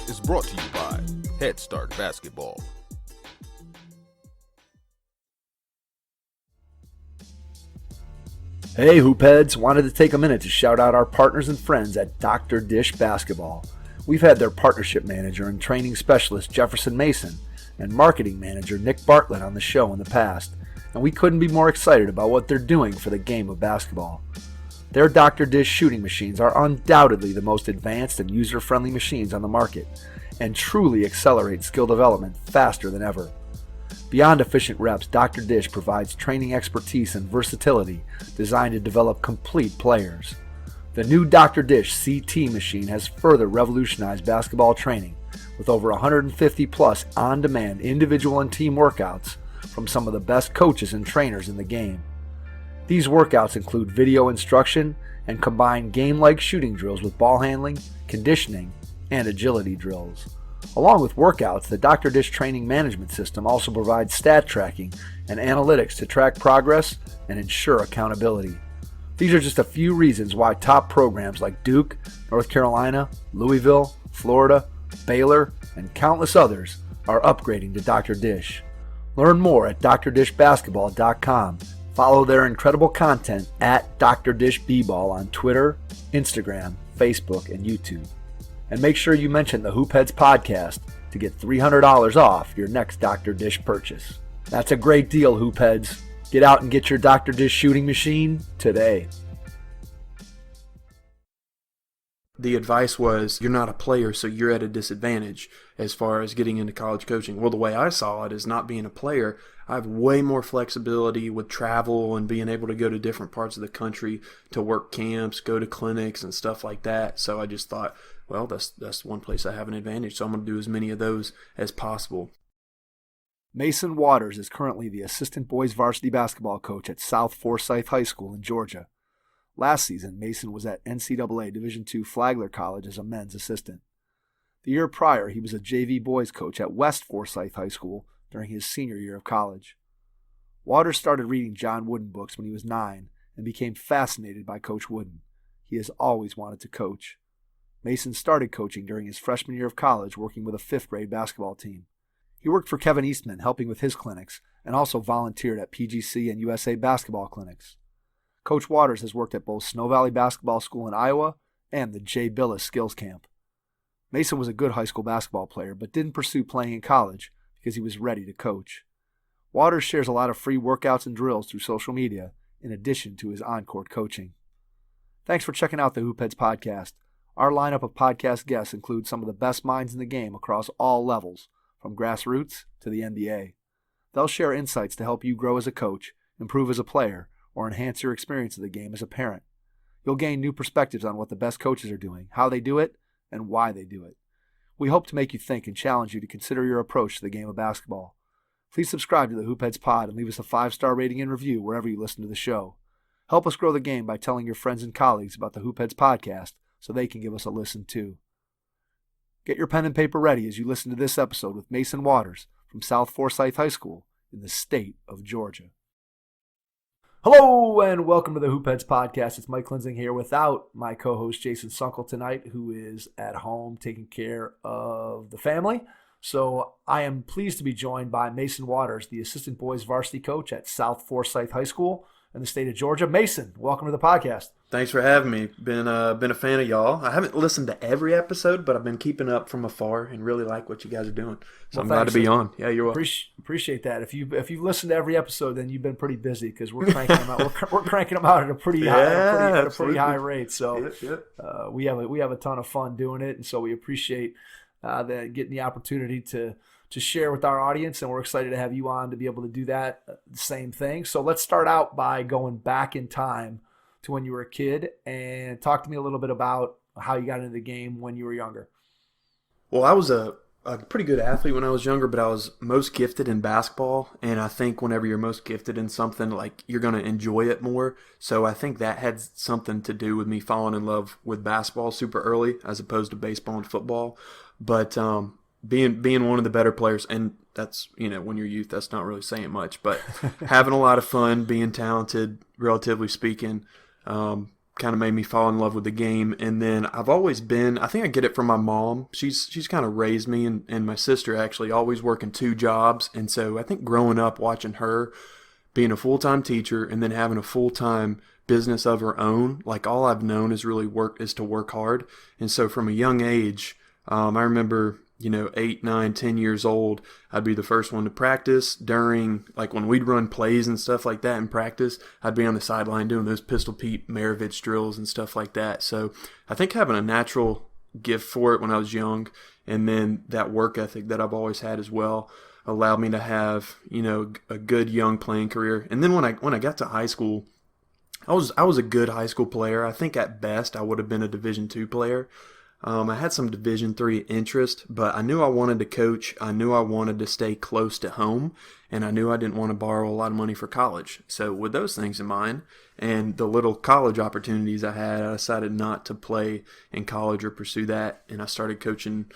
is brought to you by Head Start Basketball. Hey Hoopheads, wanted to take a minute to shout out our partners and friends at Dr. Dish Basketball. We've had their partnership manager and training specialist Jefferson Mason and marketing manager Nick Bartlett on the show in the past, and we couldn't be more excited about what they're doing for the game of basketball. Their Dr. Dish shooting machines are undoubtedly the most advanced and user-friendly machines on the market, and truly accelerate skill development faster than ever. Beyond efficient reps, Dr. Dish provides training expertise and versatility designed to develop complete players. The new Dr. Dish CT machine has further revolutionized basketball training with over 150 plus on-demand individual and team workouts from some of the best coaches and trainers in the game. These workouts include video instruction and combine game-like shooting drills with ball handling, conditioning, and agility drills. Along with workouts, the Dr. Dish training management system also provides stat tracking and analytics to track progress and ensure accountability. These are just a few reasons why top programs like Duke, North Carolina, Louisville, Florida, Baylor, and countless others are upgrading to Dr. Dish. Learn more at drdishbasketball.com. Follow their incredible content at Dr. Dish B-Ball on Twitter, Instagram, Facebook, and YouTube. And make sure you mention the Hoopheads podcast to get $300 off your next Dr. Dish purchase. That's a great deal, Hoopheads. Get out and get your Dr. Dish shooting machine today. The advice was, you're not a player, so you're at a disadvantage as far as getting into college coaching. Well, the way I saw it is not being a player, I have way more flexibility with travel and being able to go to different parts of the country to work camps, go to clinics and stuff like that. So I just thought, well, that's one place I have an advantage, so I'm going to do as many of those as possible. Mason Waters is currently the assistant boys varsity basketball coach at South Forsyth High School in Georgia. Last season, Mason was at NCAA D2 Flagler College as a men's assistant. The year prior, he was a JV boys coach at West Forsyth High School during his senior year of college. Waters started reading John Wooden books when he was 9 and became fascinated by Coach Wooden. He has always wanted to coach. Mason started coaching during his freshman year of college, working with a 5th grade basketball team. He worked for Kevin Eastman, helping with his clinics, and also volunteered at PGC and USA basketball clinics. Coach Waters has worked at both Snow Valley Basketball School in Iowa and the Jay Bilas Skills Camp. Mason was a good high school basketball player, but didn't pursue playing in college because he was ready to coach. Waters shares a lot of free workouts and drills through social media, in addition to his on-court coaching. Thanks for checking out the Hoopheads podcast. Our lineup of podcast guests includes some of the best minds in the game across all levels, from grassroots to the NBA. They'll share insights to help you grow as a coach, improve as a player, or enhance your experience of the game as a parent. You'll gain new perspectives on what the best coaches are doing, how they do it, and why they do it. We hope to make you think and challenge you to consider your approach to the game of basketball. Please subscribe to the Hoopheads Pod and leave us a 5-star rating and review wherever you listen to the show. Help us grow the game by telling your friends and colleagues about the Hoopheads Podcast so they can give us a listen too. Get your pen and paper ready as you listen to this episode with Mason Waters from South Forsyth High School in the state of Georgia. Hello and welcome to the Hoopheads Podcast. It's Mike Linsing here without my co-host Jason Sunkel tonight, who is at home taking care of the family. So I am pleased to be joined by Mason Waters, the assistant boys varsity coach at South Forsyth High School in the state of Georgia. Mason, welcome to the podcast. Thanks for having me. Been a fan of y'all. I haven't listened to every episode, but I've been keeping up from afar and really like what you guys are doing. So I'm glad to be on. Yeah, you're welcome. Appreciate that. If you've listened to every episode, then you've been pretty busy because we're cranking them out. We're cranking them out at a pretty high rate. So we have a ton of fun doing it, and so we appreciate getting the opportunity to share with our audience, and we're excited to have you on to be able to do that same thing. So let's start out by going back in time to when you were a kid and talk to me a little bit about how you got into the game when you were younger. Well, I was a pretty good athlete when I was younger, but I was most gifted in basketball, and I think whenever you're most gifted in something, like, you're going to enjoy it more. So I think that had something to do with me falling in love with basketball super early as opposed to baseball and football. But being one of the better players, and that's, when you're youth, that's not really saying much, but having a lot of fun, being talented, relatively speaking, kind of made me fall in love with the game. And then I've always been, I think I get it from my mom. She's kind of raised me, and my sister actually, always working 2 jobs. And so I think growing up watching her being a full-time teacher and then having a full-time business of her own, like all I've known is to work hard. And so from a young age, I remember, 8, 9, 10 years old, I'd be the first one to practice. During, like when we'd run plays and stuff like that in practice, I'd be on the sideline doing those Pistol Pete Maravich drills and stuff like that. So I think having a natural gift for it when I was young, and then that work ethic that I've always had as well, allowed me to have, a good young playing career. And then when I got to high school, I was a good high school player. I think at best I would have been a Division II player. I had some Division III interest, but I knew I wanted to coach. I knew I wanted to stay close to home, and I knew I didn't want to borrow a lot of money for college. So with those things in mind and the little college opportunities I had, I decided not to play in college or pursue that, and I started coaching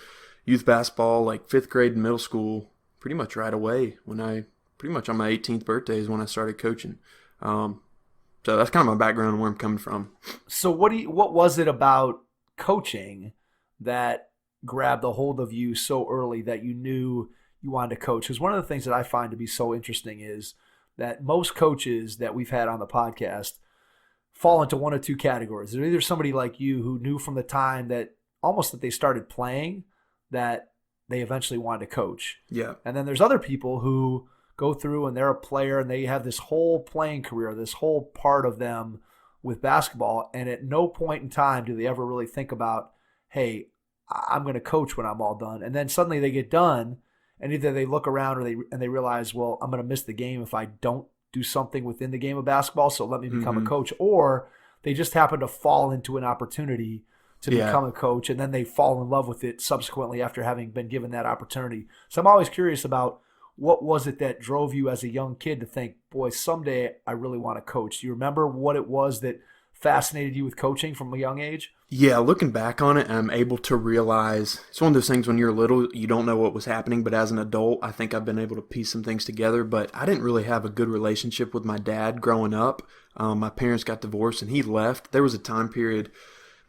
youth basketball like 5th grade and middle school pretty much right away. Pretty much on my 18th birthday is when I started coaching. So that's kind of my background and where I'm coming from. So what was it about coaching that grabbed a hold of you so early that you knew you wanted to coach? Because one of the things that I find to be so interesting is that most coaches that we've had on the podcast fall into one of 2 categories. They're either somebody like you who knew from the time that almost that they started playing that they eventually wanted to coach. Yeah. And then there's other people who go through and they're a player and they have this whole playing career, this whole part of them with basketball, and at no point in time do they ever really think about, hey, I'm going to coach when I'm all done. And then suddenly they get done, and either they look around or they realize, well, I'm going to miss the game if I don't do something within the game of basketball, so let me become a coach. Or they just happen to fall into an opportunity to become a coach, and then they fall in love with it subsequently after having been given that opportunity. So I'm always curious about what was it that drove you as a young kid to think, boy, someday I really want to coach? Do you remember what it was that fascinated you with coaching from a young age? Yeah, looking back on it, I'm able to realize it's one of those things when you're little, you don't know what was happening, but as an adult, I think I've been able to piece some things together. But I didn't really have a good relationship with my dad growing up. My parents got divorced and he left. There was a time period,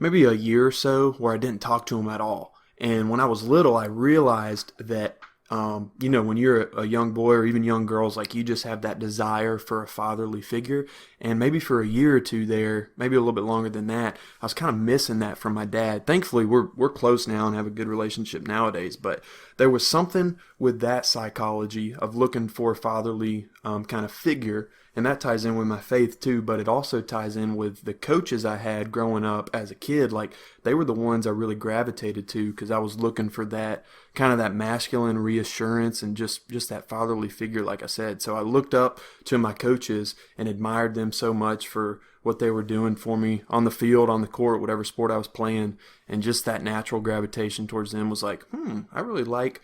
maybe a year or so, where I didn't talk to him at all. And when I was little, I realized that when you're a young boy or even young girls, like you just have that desire for a fatherly figure. And maybe for a year or 2 there, maybe a little bit longer than that, I was kind of missing that from my dad. Thankfully, we're close now and have a good relationship nowadays. But there was something with that psychology of looking for a fatherly kind of figure. And that ties in with my faith too, but it also ties in with the coaches I had growing up as a kid. Like they were the ones I really gravitated to because I was looking for that kind of that masculine reassurance and just that fatherly figure, like I said. So I looked up to my coaches and admired them so much for what they were doing for me on the field, on the court, whatever sport I was playing. And just that natural gravitation towards them was like, I really like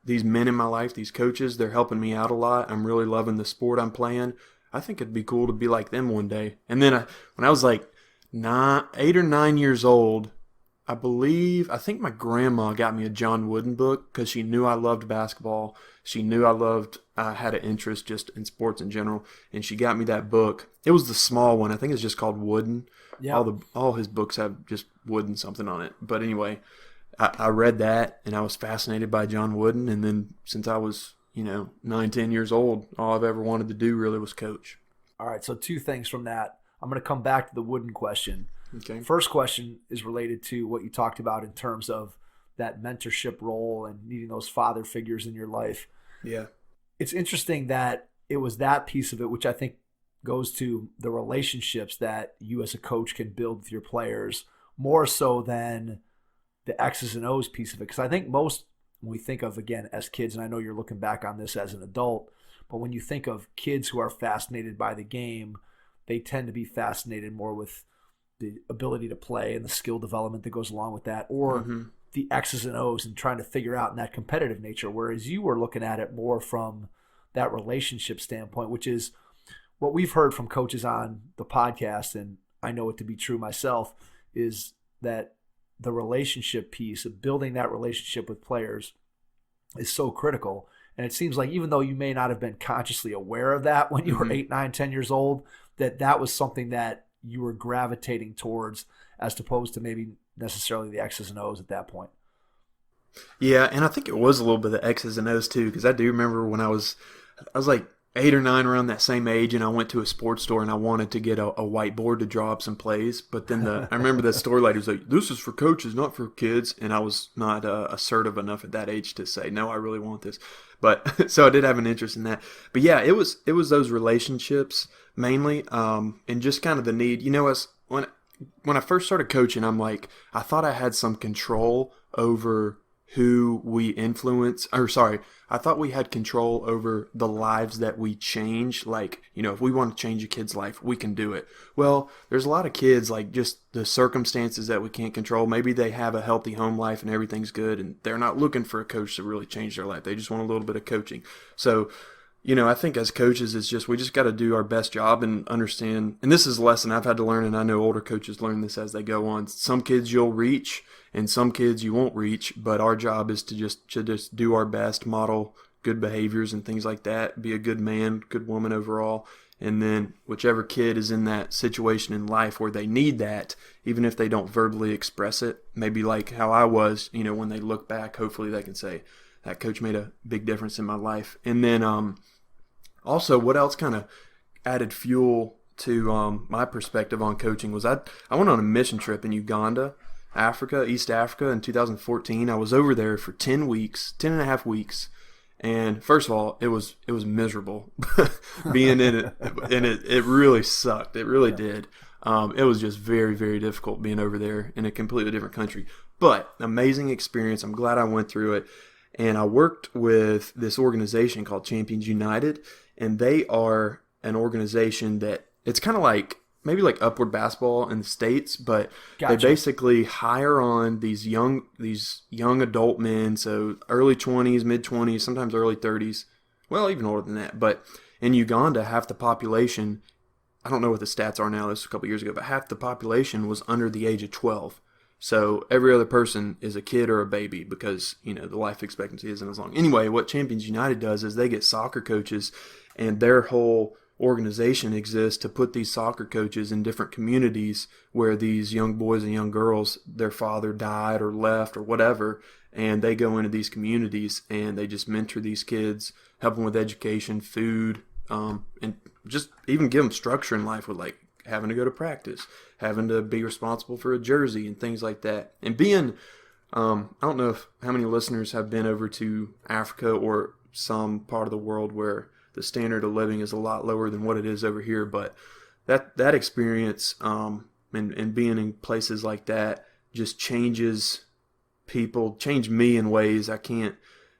these men in my life, these coaches. They're helping me out a lot. I'm really loving the sport I'm playing. I think it'd be cool to be like them one day. And then when I was like 8 or 9 years old, I think my grandma got me a John Wooden book because she knew I loved basketball. She knew I had an interest just in sports in general. And she got me that book. It was the small one. I think it's just called Wooden. Yeah. All his books have just Wooden something on it. But anyway, I read that and I was fascinated by John Wooden. And then since I was, 9, 10 years old, all I've ever wanted to do really was coach. All right. So 2 things from that. I'm going to come back to the Wooden question. Okay. First question is related to what you talked about in terms of that mentorship role and needing those father figures in your life. Yeah. It's interesting that it was that piece of it, which I think goes to the relationships that you as a coach can build with your players more so than the X's and O's piece of it. Because I think most, when we think of, again, as kids, and I know you're looking back on this as an adult, but when you think of kids who are fascinated by the game, they tend to be fascinated more with the ability to play and the skill development that goes along with that, or the X's and O's and trying to figure out in that competitive nature, whereas you were looking at it more from that relationship standpoint, which is what we've heard from coaches on the podcast, and I know it to be true myself, is that the relationship piece of building that relationship with players is so critical. And it seems like even though you may not have been consciously aware of that when you were 8, 9, 10 years old, that was something that you were gravitating towards as opposed to maybe necessarily the X's and O's at that point? Yeah, and I think it was a little bit of X's and O's too, because I do remember when I was like 8 or 9, around that same age, and I went to a sports store and I wanted to get a whiteboard to draw up some plays. But then I remember the store lady was like, "This is for coaches, not for kids," and I was not assertive enough at that age to say, "No, I really want this." But so I did have an interest in that. But yeah, it was those relationships mainly, and just kind of the need. You know, as when I first started coaching, I'm like, I thought I had some control over who we influence, or sorry, I thought we had control over the lives that we change. Like, you know, if we want to change a kid's life, we can do it. Well, there's a lot of kids, like just the circumstances that we can't control. Maybe they have a healthy home life and everything's good, and they're not looking for a coach to really change their life. They just want a little bit of coaching. So, you know, I think as coaches, it's just, we just got to do our best job and understand. And this is a lesson I've had to learn, and I know older coaches learn this as they go on. Some kids you'll reach, and some kids you won't reach. But our job is to just do our best, model good behaviors and things like that, be a good man, good woman overall. And then whichever kid is in that situation in life where they need that, even if they don't verbally express it, maybe like how I was, you know, when they look back, hopefully they can say, that coach made a big difference in my life. And then also, what else kind of added fuel to my perspective on coaching was I went on a mission trip in Uganda, Africa, East Africa in 2014. I was over there for 10 and a half weeks. And first of all, it was miserable being in it, and it really sucked. It really did. It was just very, very difficult being over there in a completely different country. But amazing experience. I'm glad I went through it. And I worked with this organization called Champions United, and they are an organization that it's kind of like maybe like Upward Basketball in the States, but Gotcha. They basically hire on these young adult men, so early 20s, mid 20s, sometimes early 30s, well, even older than that. But in Uganda, half the population, I don't know what the stats are now, this was a couple years ago, but half the population was under the age of 12. So every other person is a kid or a baby because, you know, the life expectancy isn't as long. Anyway, what Champions United does is they get soccer coaches, and their whole organization exists to put these soccer coaches in different communities where these young boys and young girls, their father died or left or whatever, and they go into these communities and they just mentor these kids, help them with education, food, and just even give them structure in life with like having to go to practice, having to be responsible for a jersey and things like that. And being, I don't know how many listeners have been over to Africa or some part of the world where the standard of living is a lot lower than what it is over here. But that experience and being in places like that just changes people, changed me in ways I can't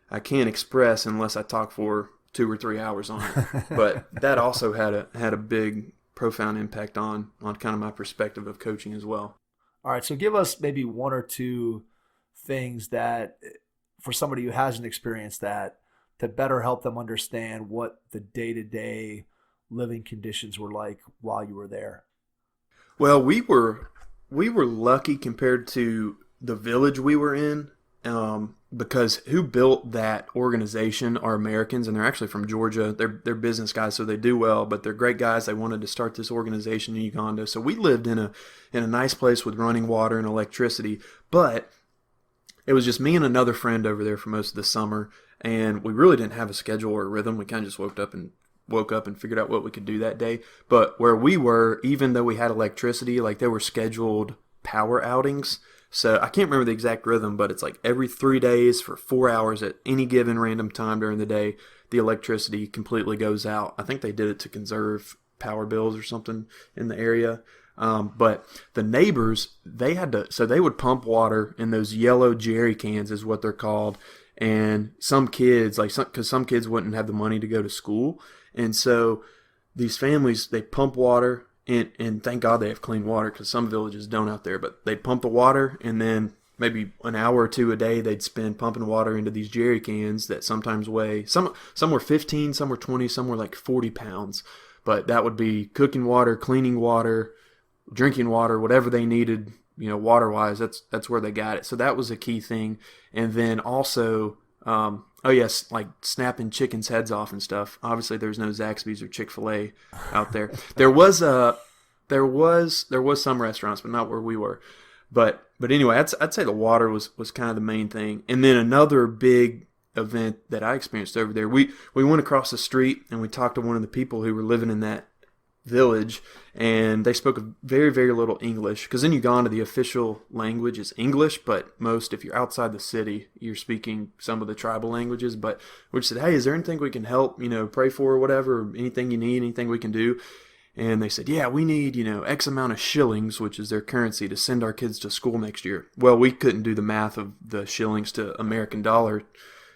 express unless I talk for 2 or 3 hours on it. But that also had a big, profound impact on kind of my perspective of coaching as well. All right, so give us maybe 1 or 2 things that, for somebody who hasn't experienced that, to better help them understand what the day-to-day living conditions were like while you were there. Well, we were lucky compared to the village we were in, because who built that organization are Americans, and they're actually from Georgia. They're business guys, so they do well, but they're great guys. They wanted to start this organization in Uganda. So we lived in a nice place with running water and electricity, but it was just me and another friend over there for most of the summer, and we really didn't have a schedule or a rhythm. We kind of just woke up and figured out what we could do that day. But where we were, even though we had electricity, like there were scheduled power outings. So I can't remember the exact rhythm, but it's like every 3 days for 4 hours at any given random time during the day, the electricity completely goes out. I think they did it to conserve power bills or something in the area. But the neighbors, they would pump water in those yellow jerry cans is what they're called. And some kids, because some kids wouldn't have the money to go to school. And so these families, they pump water, and thank God they have clean water because some villages don't out there. But they'd pump the water, and then maybe an hour or 2 a day they'd spend pumping water into these jerry cans that sometimes weigh, some were 15, some were 20, some were like 40 pounds. But that would be cooking water, cleaning water, drinking water, whatever they needed, you know, water-wise, that's where they got it. So that was a key thing. And then also, like snapping chickens' heads off and stuff. Obviously, there's no Zaxby's or Chick-fil-A out there. There was There was some restaurants, but not where we were. But anyway, I'd say the water was kind of the main thing. And then another big event that I experienced over there, we went across the street and we talked to one of the people who were living in that village, and they spoke very, very little English, because in Uganda the official language is English, but most, if you're outside the city, you're speaking some of the tribal languages. But we just said, hey, is there anything we can help, pray for or whatever, or anything you need, anything we can do? And they said, yeah, we need, X amount of shillings, which is their currency, to send our kids to school next year. Well, we couldn't do the math of the shillings to American dollar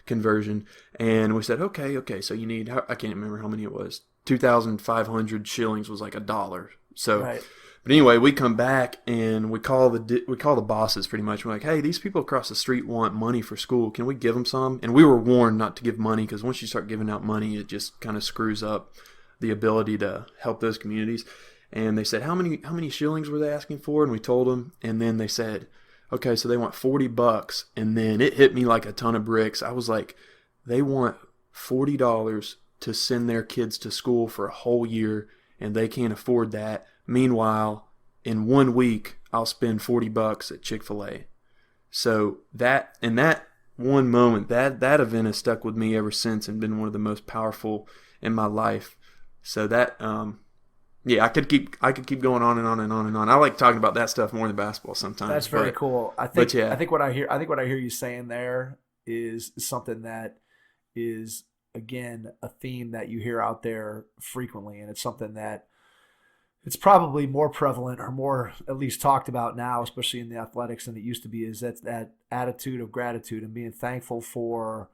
conversion, and we said, okay, so you need, I can't remember how many it was, 2,500 shillings was like $1. So, right. But anyway, we come back and we call the bosses pretty much. We're like, hey, these people across the street want money for school. Can we give them some? And we were warned not to give money, because once you start giving out money, it just kind of screws up the ability to help those communities. And they said, how many shillings were they asking for? And we told them, and then they said, okay, so they want $40. And then it hit me like a ton of bricks. I was like, they want $40 to send their kids to school for a whole year, and they can't afford that. Meanwhile, in 1 week, I'll spend $40 at Chick-fil-A. So that one moment, that event has stuck with me ever since and been one of the most powerful in my life. So that, I could keep going on and on and on and on. I like talking about that stuff more than basketball sometimes. That's very cool. I think what I hear you saying there is something that is, again, a theme that you hear out there frequently, and it's something that it's probably more prevalent or more at least talked about now, especially in the athletics, than it used to be, is that attitude of gratitude and being thankful for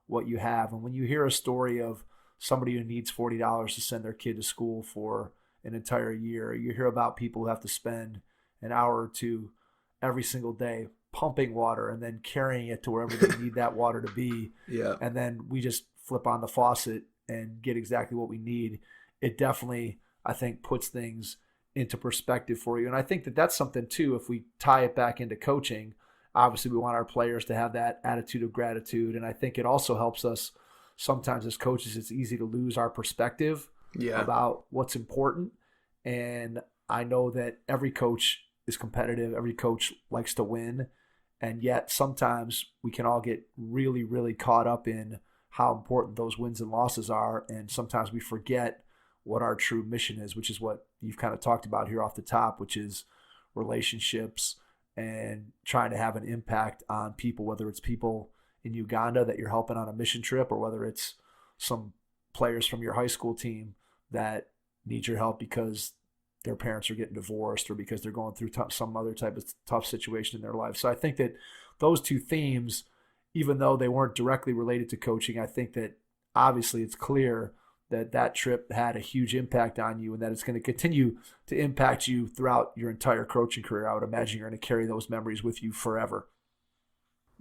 what you have. And when you hear a story of somebody who needs $40 to send their kid to school for an entire year, you hear about people who have to spend an hour or two every single day pumping water and then carrying it to wherever they need that water to be. Yeah. And then we just flip on the faucet and get exactly what we need. It definitely, I think, puts things into perspective for you. And I think that that's something too, if we tie it back into coaching, obviously we want our players to have that attitude of gratitude. And I think it also helps us sometimes as coaches. It's easy to lose our perspective about what's important. And I know that every coach is competitive. Every coach likes to win. And yet sometimes we can all get really, really caught up in how important those wins and losses are. And sometimes we forget what our true mission is, which is what you've kind of talked about here off the top, which is relationships and trying to have an impact on people, whether it's people in Uganda that you're helping on a mission trip, or whether it's some players from your high school team that need your help because their parents are getting divorced or because they're going through some other type of tough situation in their life. So I think that those two themes, even though they weren't directly related to coaching, I think that obviously it's clear that trip had a huge impact on you, and that it's going to continue to impact you throughout your entire coaching career. I would imagine you're going to carry those memories with you forever.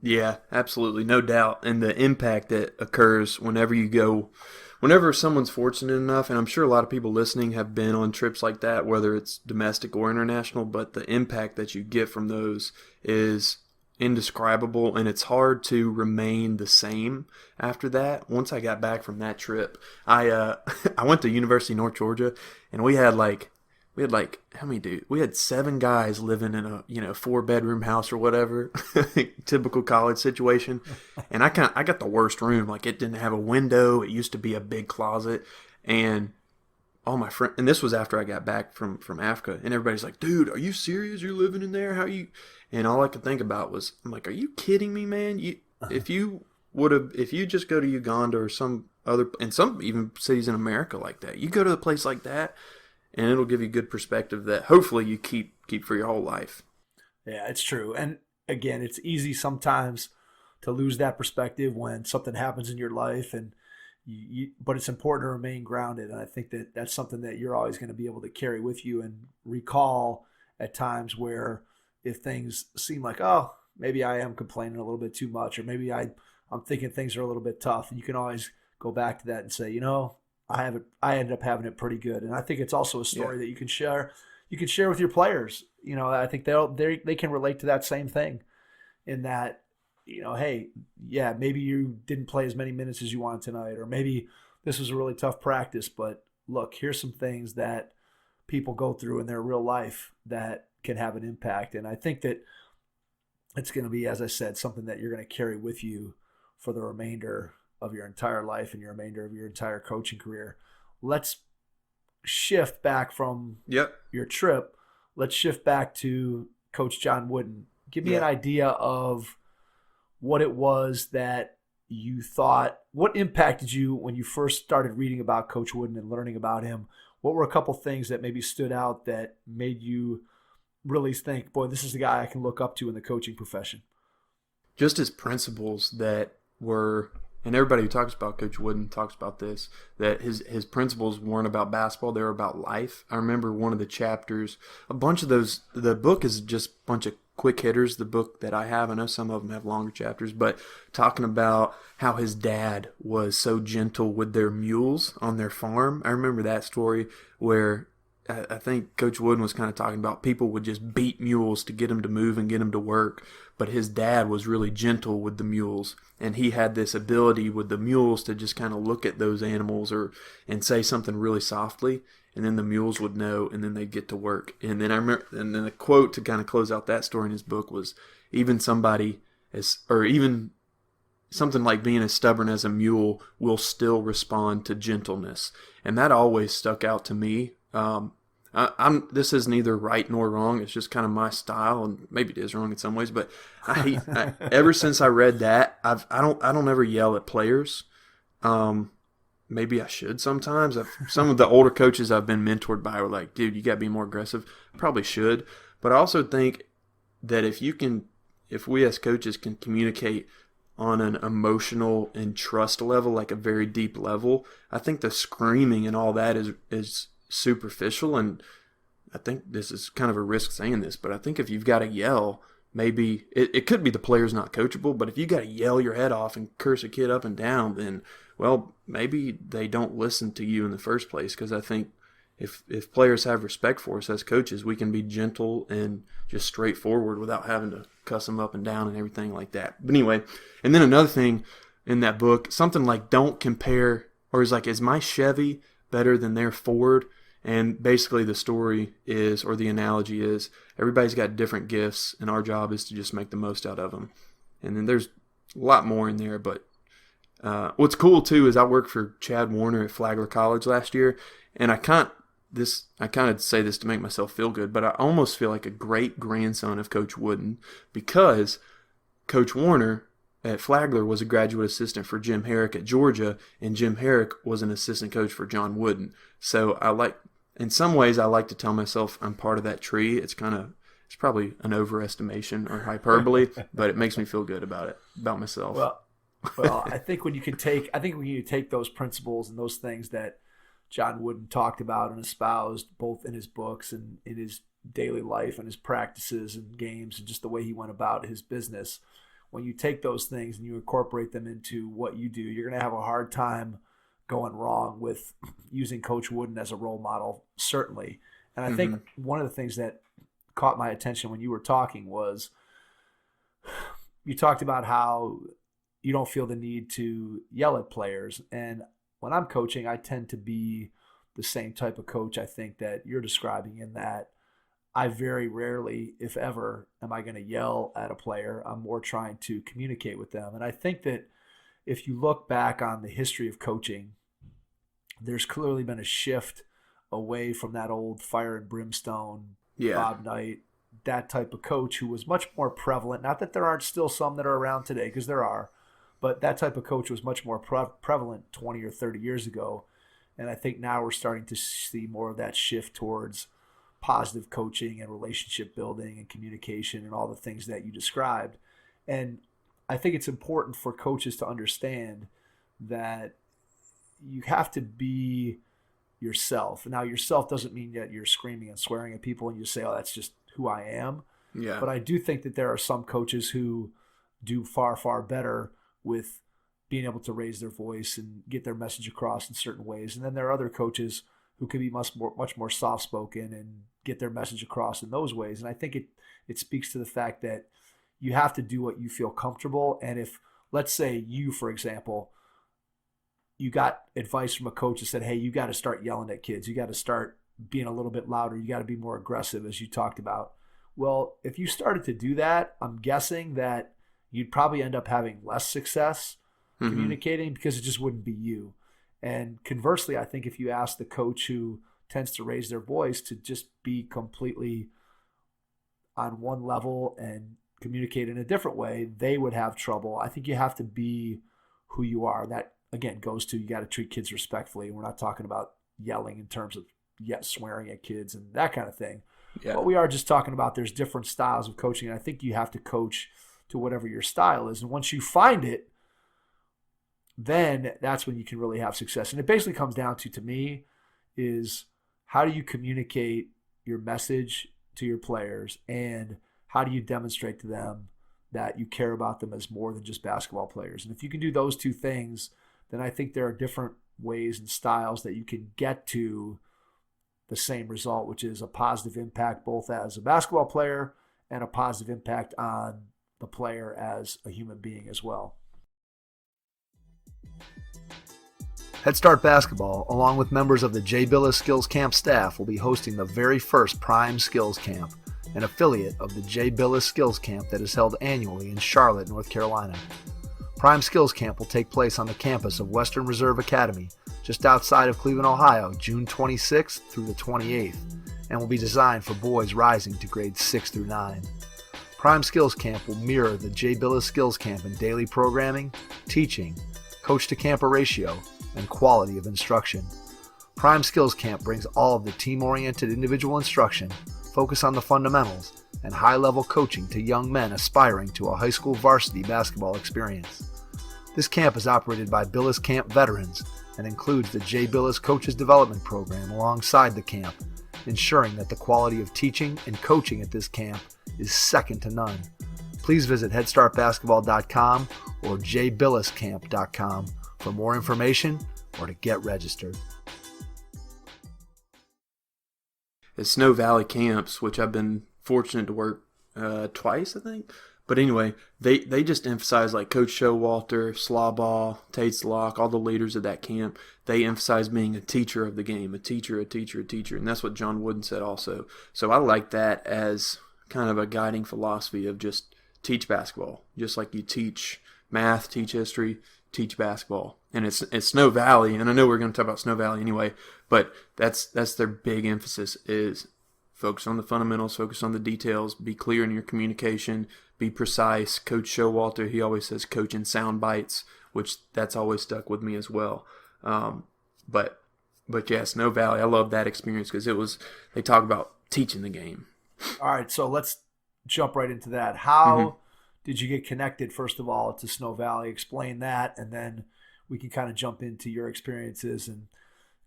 Yeah, absolutely. No doubt. And the impact that occurs whenever someone's fortunate enough, and I'm sure a lot of people listening have been on trips like that, whether it's domestic or international, but the impact that you get from those is indescribable, and it's hard to remain the same after that. Once I got back from that trip, I went to University of North Georgia, and we had how many dudes? We had 7 guys living in a 4-bedroom house or whatever, typical college situation. And I got the worst room. Like, it didn't have a window. It used to be a big closet, and all my friends. And this was after I got back from Africa. And everybody's like, "Dude, are you serious? You're living in there? How you?" And all I could think about was, I'm like, "Are you kidding me, man? If you just go to Uganda or some other, and some even cities in America like that, you go to a place like that, and it'll give you good perspective that hopefully you keep for your whole life." Yeah, it's true. And again, it's easy sometimes to lose that perspective when something happens in your life, and but it's important to remain grounded. And I think that that's something that you're always going to be able to carry with you and recall at times where, if things seem like, oh, maybe I am complaining a little bit too much, or maybe I'm thinking things are a little bit tough, and you can always go back to that and say, I ended up having it pretty good. And I think it's also a story that you can share. You can share with your players. I think they can relate to that same thing, in that, hey, yeah, maybe you didn't play as many minutes as you wanted tonight, or maybe this was a really tough practice, but look, here's some things that people go through in their real life that can have an impact. And I think that it's going to be, as I said, something that you're going to carry with you for the remainder of your entire life and your remainder of your entire coaching career. Let's shift back from your trip. Let's shift back to Coach John Wooden. Give me an idea of what it was that you thought, what impacted you when you first started reading about Coach Wooden and learning about him? What were a couple things that maybe stood out that made you really think, boy, this is the guy I can look up to in the coaching profession? Just his principles that were, and everybody who talks about Coach Wooden talks about this, that his principles weren't about basketball, they were about life. I remember one of the chapters, a bunch of those, the book is just a bunch of quick hitters, the book that I have. I know some of them have longer chapters, but talking about how his dad was so gentle with their mules on their farm. I remember that story where I think Coach Wooden was kind of talking about people would just beat mules to get them to move and get them to work, but his dad was really gentle with the mules, and he had this ability with the mules to just kind of look at those animals and say something really softly, and then the mules would know, and then they'd get to work. And then I remember, and then the quote to kind of close out that story in his book was, even something like being as stubborn as a mule will still respond to gentleness. And that always stuck out to me. This is neither right nor wrong. It's just kind of my style, and maybe it is wrong in some ways. But ever since I read that, I don't ever yell at players. Maybe I should sometimes. Some of the older coaches I've been mentored by were like, dude, you got to be more aggressive. Probably should. But I also think that if we as coaches can communicate on an emotional and trust level, like a very deep level, I think the screaming and all that is superficial. And I think this is kind of a risk saying this, but I think if you've got to yell, maybe it could be the player's not coachable, but if you got to yell your head off and curse a kid up and down, then, well, maybe they don't listen to you in the first place. Because I think if players have respect for us as coaches, we can be gentle and just straightforward without having to cuss them up and down and everything like that. But anyway, and then another thing in that book, something like don't compare, or is like, is my Chevy better than their Ford? And basically the story is, or the analogy is, everybody's got different gifts, and our job is to just make the most out of them. And then there's a lot more in there, but what's cool too is I worked for Chad Warner at Flagler College last year, and I kind of say this to make myself feel good, but I almost feel like a great grandson of Coach Wooden, because Coach Warner at Flagler was a graduate assistant for Jim Herrick at Georgia, and Jim Herrick was an assistant coach for John Wooden. So in some ways, I like to tell myself I'm part of that tree. It's probably an overestimation or hyperbole, but it makes me feel good about myself. Well, I think when you take those principles and those things that John Wooden talked about and espoused, both in his books and in his daily life and his practices and games and just the way he went about his business, when you take those things and you incorporate them into what you do, you're going to have a hard time going wrong with using Coach Wooden as a role model, certainly. And I think one of the things that caught my attention when you were talking was you talked about how you don't feel the need to yell at players. And when I'm coaching, I tend to be the same type of coach I think that you're describing, in that I very rarely, if ever, am I going to yell at a player. I'm more trying to communicate with them. And I think that if you look back on the history of coaching, there's clearly been a shift away from that old fire and brimstone, Bob Knight, that type of coach who was much more prevalent. Not that there aren't still some that are around today, because there are, but that type of coach was much more prevalent 20 or 30 years ago. And I think now we're starting to see more of that shift towards positive coaching and relationship building and communication and all the things that you described. And I think it's important for coaches to understand that you have to be yourself. Now, yourself doesn't mean that you're screaming and swearing at people and you say, oh, that's just who I am. Yeah. But I do think that there are some coaches who do far, far better with being able to raise their voice and get their message across in certain ways. And then there are other coaches who can be much more soft-spoken and get their message across in those ways. And I think it speaks to the fact that you have to do what you feel comfortable. And if, let's say you, for example, you got advice from a coach that said, hey, you got to start yelling at kids. You got to start being a little bit louder. You got to be more aggressive, as you talked about. Well, if you started to do that, I'm guessing that you'd probably end up having less success communicating because it just wouldn't be you. And conversely, I think if you ask the coach who tends to raise their voice to just be completely on one level and communicate in a different way, they would have trouble. I think you have to be who you are. That, again, goes to you got to treat kids respectfully. We're not talking about yelling in terms of swearing at kids and that kind of thing. Yeah. But we are just talking about there's different styles of coaching. And I think you have to coach to whatever your style is. And once you find it, then that's when you can really have success. And it basically comes down to me, is how do you communicate your message to your players, and how do you demonstrate to them that you care about them as more than just basketball players? And if you can do those two things, then I think there are different ways and styles that you can get to the same result, which is a positive impact both as a basketball player and a positive impact on the player as a human being as well. Head Start Basketball, along with members of the Jay Bilas Skills Camp staff, will be hosting the very first Prime Skills Camp, an affiliate of the Jay Bilas Skills Camp that is held annually in Charlotte, North Carolina. Prime Skills Camp will take place on the campus of Western Reserve Academy, just outside of Cleveland, Ohio, June 26th through the 28th, and will be designed for boys rising to grades 6 through 9. Prime Skills Camp will mirror the Jay Bilas Skills Camp in daily programming, teaching, coach-to-camper ratio, and quality of instruction. Prime Skills Camp brings all of the team-oriented individual instruction, focus on the fundamentals, and high-level coaching to young men aspiring to a high school varsity basketball experience. This camp is operated by Bilas Camp veterans and includes the Jay Bilas Coaches Development Program alongside the camp, ensuring that the quality of teaching and coaching at this camp is second to none. Please visit headstartbasketball.com or jaybilascamp.com for more information or to get registered. At Snow Valley camps, which I've been fortunate to work twice, I think. But anyway, they just emphasize, like Coach Showalter, Schlabaugh, Tate's Lock, all the leaders of that camp, they emphasize being a teacher of the game, a teacher. And that's what John Wooden said also. So I like that as kind of a guiding philosophy of just teach basketball. Just like you teach math, teach history, teach basketball. And it's Snow Valley, and I know we're going to talk about Snow Valley anyway, but that's their big emphasis is focus on the fundamentals, focus on the details, be clear in your communication, be precise. Coach Showalter, he always says coach in sound bites, which that's always stuck with me as well. But yeah, Snow Valley, I love that experience because they talk about teaching the game. All right, so let's jump right into that. How did you get connected, first of all, to Snow Valley? Explain that, and then we can kind of jump into your experiences and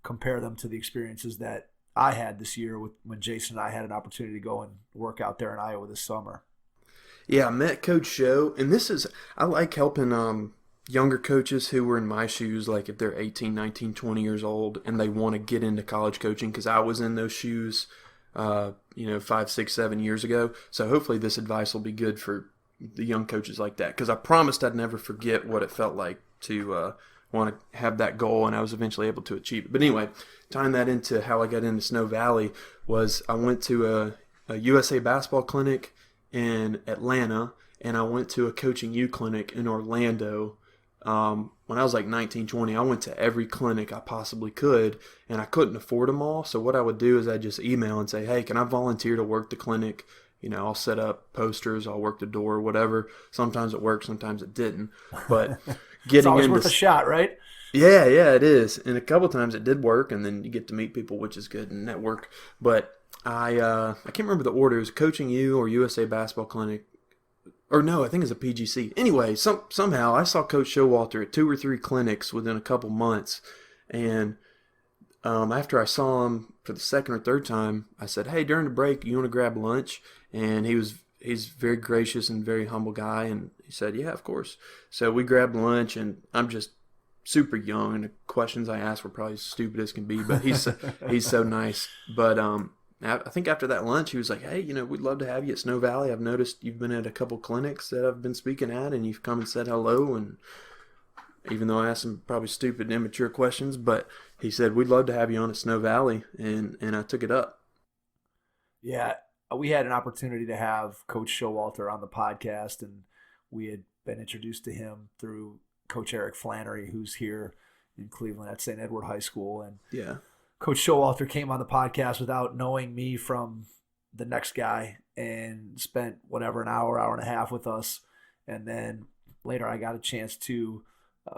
compare them to the experiences that I had this year when Jason and I had an opportunity to go and work out there in Iowa this summer. Yeah, I met Coach Show, and I like helping younger coaches who were in my shoes, like if they're 18, 19, 20 years old, and they want to get into college coaching, because I was in those shoes 5, 6, 7 years ago. So hopefully this advice will be good for the young coaches like that, because I promised I'd never forget what it felt like to want to have that goal, and I was eventually able to achieve it. But anyway, tying that into how I got into Snow Valley was I went to a USA basketball clinic in Atlanta, and I went to a Coaching U clinic in Orlando. When I was like 19, 20, I went to every clinic I possibly could, and I couldn't afford them all. So what I would do is I'd just email and say, hey, can I volunteer to work the clinic? I'll set up posters, I'll work the door, whatever. Sometimes it worked, sometimes it didn't. But it's always worth a shot, right? Yeah, it is. And a couple times it did work, and then you get to meet people, which is good, and network. But I can't remember the order. It was Coaching U or USA Basketball Clinic. Or no, I think it's a PGC. Anyway, somehow I saw Coach Showalter at 2 or 3 clinics within a couple months. And after I saw him for the second or third time, I said, hey, during the break, you want to grab lunch? And he's very gracious and very humble guy. And he said, yeah, of course. So we grabbed lunch, and I'm just super young, and the questions I asked were probably as stupid as can be, but he's so nice. But I think after that lunch, he was like, hey, we'd love to have you at Snow Valley. I've noticed you've been at a couple clinics that I've been speaking at, and you've come and said hello. even though I asked him probably stupid and immature questions, but he said, we'd love to have you on at Snow Valley, and I took it up. Yeah, we had an opportunity to have Coach Showalter on the podcast, and we had been introduced to him through Coach Eric Flannery, who's here in Cleveland at St. Edward High School. And yeah, Coach Showalter came on the podcast without knowing me from the next guy and spent whatever, an hour and a half with us. And then later I got a chance to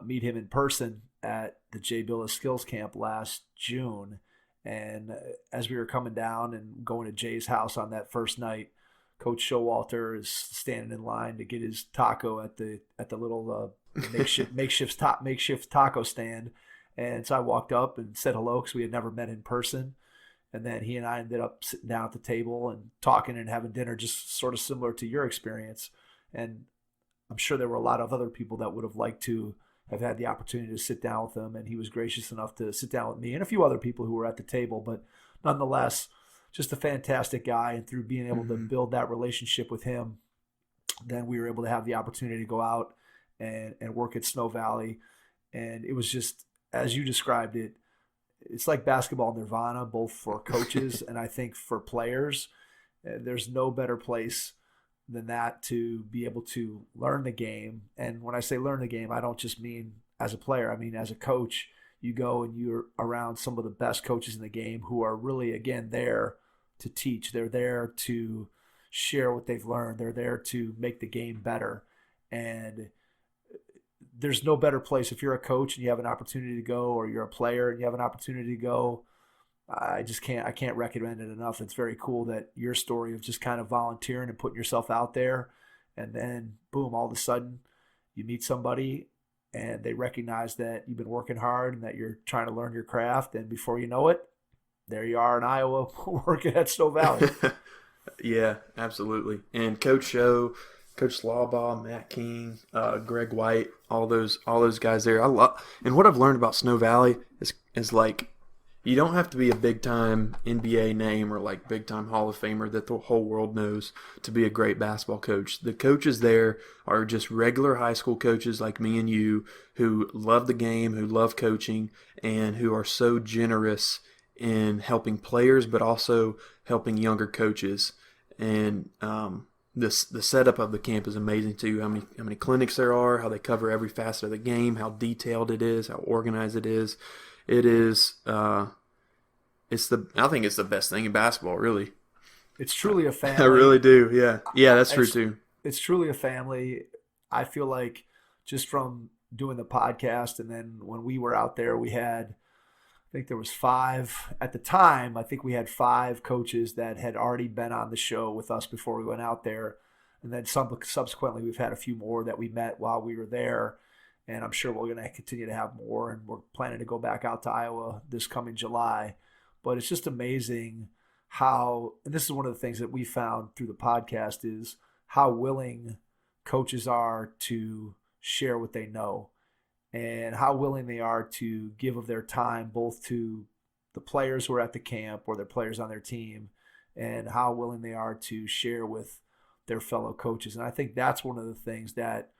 meet him in person at the Jay Bilas Skills Camp last June. And as we were coming down and going to Jay's house on that first night, Coach Showalter is standing in line to get his taco at the little makeshift taco stand. And so I walked up and said hello because we had never met in person. And then he and I ended up sitting down at the table and talking and having dinner, just sort of similar to your experience. And I'm sure there were a lot of other people that would have liked to have had the opportunity to sit down with him. And he was gracious enough to sit down with me and a few other people who were at the table. But nonetheless, just a fantastic guy. And through being able to build that relationship with him, then we were able to have the opportunity to go out and work at Snow Valley. And it was just, as you described it, it's like basketball nirvana, both for coaches and I think for players. There's no better place than that to be able to learn the game. And when I say learn the game, I don't just mean as a player. I mean, as a coach, you go and you're around some of the best coaches in the game who are really, again, there to teach. They're there to share what they've learned. They're there to make the game better. And there's no better place if you're a coach and you have an opportunity to go, or you're a player and you have an opportunity to go. I can't recommend it enough. It's very cool that your story of just kind of volunteering and putting yourself out there, and then boom, all of a sudden you meet somebody and they recognize that you've been working hard and that you're trying to learn your craft. And before you know it, there you are in Iowa working at Snow Valley. Yeah, absolutely. And Coach Show, Coach Schlabaugh, Matt King, Greg White, all those guys there. And what I've learned about Snow Valley is like, you don't have to be a big-time NBA name or like big-time Hall of Famer that the whole world knows to be a great basketball coach. The coaches there are just regular high school coaches like me and you who love the game, who love coaching, and who are so generous in helping players but also helping younger coaches. And the setup of the camp is amazing too. How many clinics there are, how they cover every facet of the game, how detailed it is, how organized it is. It is. I think it's the best thing in basketball. Really, it's truly a family. I really do. Yeah, that's true too. It's truly a family. I feel like just from doing the podcast, and then when we were out there, we had, I think there was 5 at the time. I think we had 5 coaches that had already been on the show with us before we went out there, and then subsequently we've had a few more that we met while we were there. And I'm sure we're going to continue to have more, and we're planning to go back out to Iowa this coming July. But it's just amazing how, and this is one of the things that we found through the podcast, is how willing coaches are to share what they know and how willing they are to give of their time, both to the players who are at the camp or their players on their team, and how willing they are to share with their fellow coaches. And I think that's one of the things that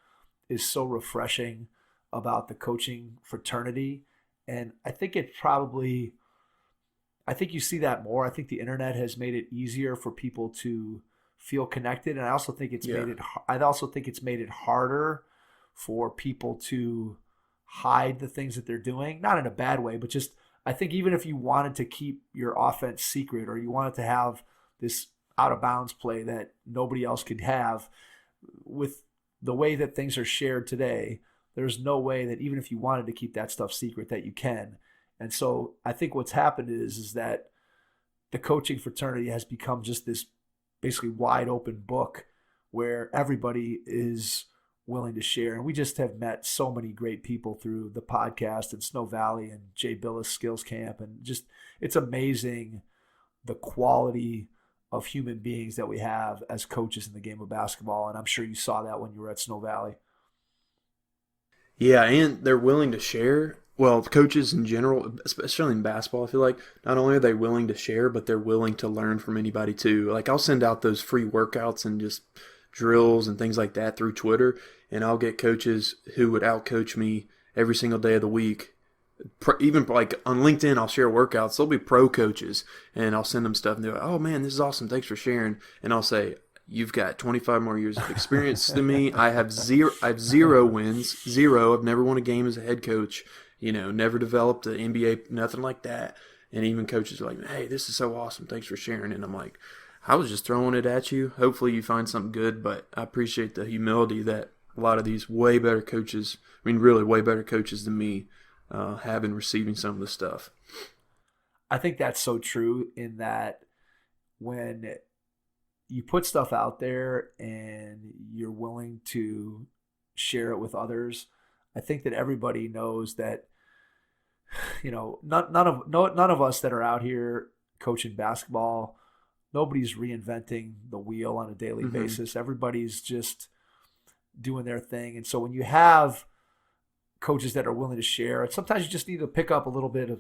is so refreshing about the coaching fraternity. And I think you see that more. I think the internet has made it easier for people to feel connected. And I also think it's made it harder for people to hide the things that they're doing, not in a bad way, but just, I think even if you wanted to keep your offense secret, or you wanted to have this out of bounds play that nobody else could have, with the way that things are shared today, there's no way that even if you wanted to keep that stuff secret that you can. And so I think what's happened is that the coaching fraternity has become just this basically wide open book where everybody is willing to share. And we just have met so many great people through the podcast and Snow Valley and Jay Bilas Skills Camp. And just, it's amazing the quality of human beings that we have as coaches in the game of basketball. And I'm sure you saw that when you were at Snow Valley. Yeah, and they're willing to share. Well, coaches in general, especially in basketball, I feel like not only are they willing to share, but they're willing to learn from anybody too. Like, I'll send out those free workouts and just drills and things like that through Twitter, and I'll get coaches who would outcoach me every single day of the week. Even like on LinkedIn, I'll share workouts. There'll be pro coaches, and I'll send them stuff, and they're like, "Oh man, this is awesome! Thanks for sharing." And I'll say, "You've got 25 more years of experience than me. I have zero wins, zero. I've never won a game as a head coach. Never developed an NBA, nothing like that." And even coaches are like, "Hey, this is so awesome! Thanks for sharing." And I'm like, "I was just throwing it at you. Hopefully, you find something good." But I appreciate the humility that a lot of these way better coaches, really way better coaches than me, have in receiving some of the stuff. I think that's so true in that when you put stuff out there and you're willing to share it with others, I think that everybody knows that, none of us that are out here coaching basketball, nobody's reinventing the wheel on a daily basis. Everybody's just doing their thing. And so when you have coaches that are willing to share it, sometimes you just need to pick up a little bit of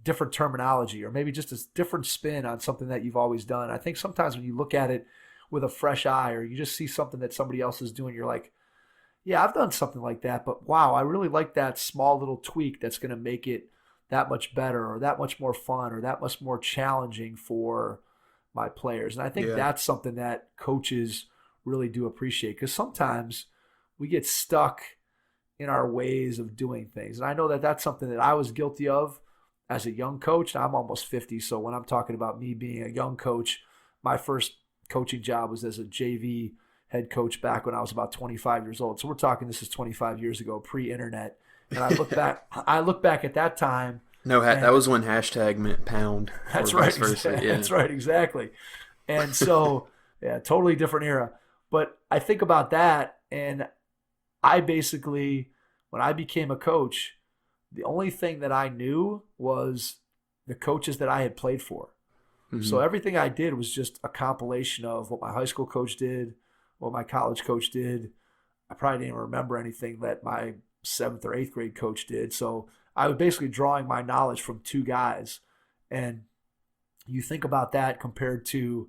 different terminology or maybe just a different spin on something that you've always done. I think sometimes when you look at it with a fresh eye or you just see something that somebody else is doing, you're like, yeah, I've done something like that, but wow, I really like that small little tweak that's going to make it that much better or that much more fun or that much more challenging for my players. And I think that's something that coaches really do appreciate, because sometimes we get stuck in our ways of doing things. And I know that that's something that I was guilty of as a young coach. Now, I'm almost 50, so when I'm talking about me being a young coach, my first coaching job was as a JV head coach back when I was about 25 years old. So we're talking, this is 25 years ago, pre-internet. And I look back at that time. No, that was when hashtag meant pound. That's right. That's right, exactly. And so, yeah, totally different era. But I think about that, and I basically, when I became a coach, the only thing that I knew was the coaches that I had played for. So everything I did was just a compilation of what my high school coach did, what my college coach did. I probably didn't even remember anything that my 7th or 8th grade coach did. So I was basically drawing my knowledge from two guys. And you think about that compared to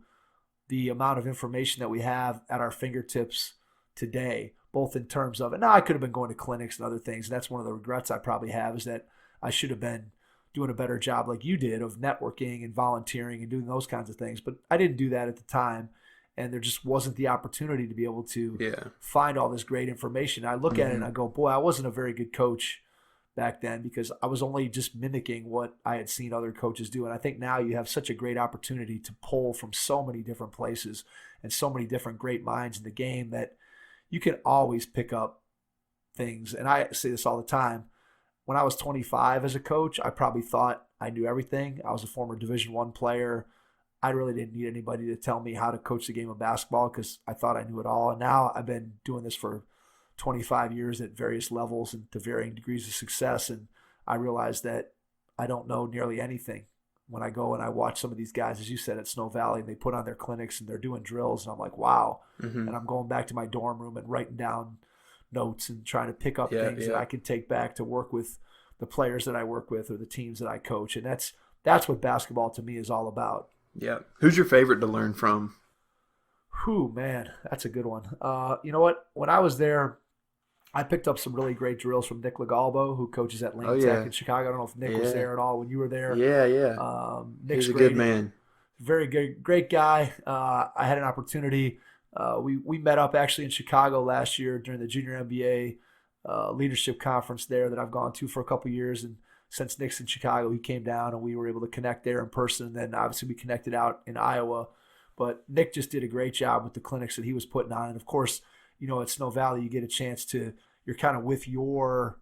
the amount of information that we have at our fingertips today, both in terms of, and now I could have been going to clinics and other things. And that's one of the regrets I probably have, is that I should have been doing a better job like you did of networking and volunteering and doing those kinds of things. But I didn't do that at the time. And there just wasn't the opportunity to be able to find all this great information. I look at it and I go, boy, I wasn't a very good coach back then, because I was only just mimicking what I had seen other coaches do. And I think now you have such a great opportunity to pull from so many different places and so many different great minds in the game that you can always pick up things. And I say this all the time. When I was 25 as a coach, I probably thought I knew everything. I was a former Division I player. I really didn't need anybody to tell me how to coach the game of basketball, because I thought I knew it all. And now I've been doing this for 25 years at various levels and to varying degrees of success. And I realize that I don't know nearly anything. When I go and I watch some of these guys, as you said, at Snow Valley, and they put on their clinics and they're doing drills, and I'm like, wow. And I'm going back to my dorm room and writing down notes and trying to pick up things that I can take back to work with the players that I work with or the teams that I coach. And that's what basketball to me is all about. Yeah. Who's your favorite to learn from? Whew, man, that's a good one. You know what? When I was there, I picked up some really great drills from Nick Legalbo, who coaches at Lane Tech in Chicago. I don't know if Nick was there at all when you were there. Nick's He's a good man. Very good, great guy. I had an opportunity. We met up actually in Chicago last year during the Junior NBA leadership conference there that I've gone to for a couple of years. And since Nick's in Chicago, he came down and we were able to connect there in person. And then obviously we connected out in Iowa. But Nick just did a great job with the clinics that he was putting on. And of course, at Snow Valley, you get a chance to, you're kind of with you're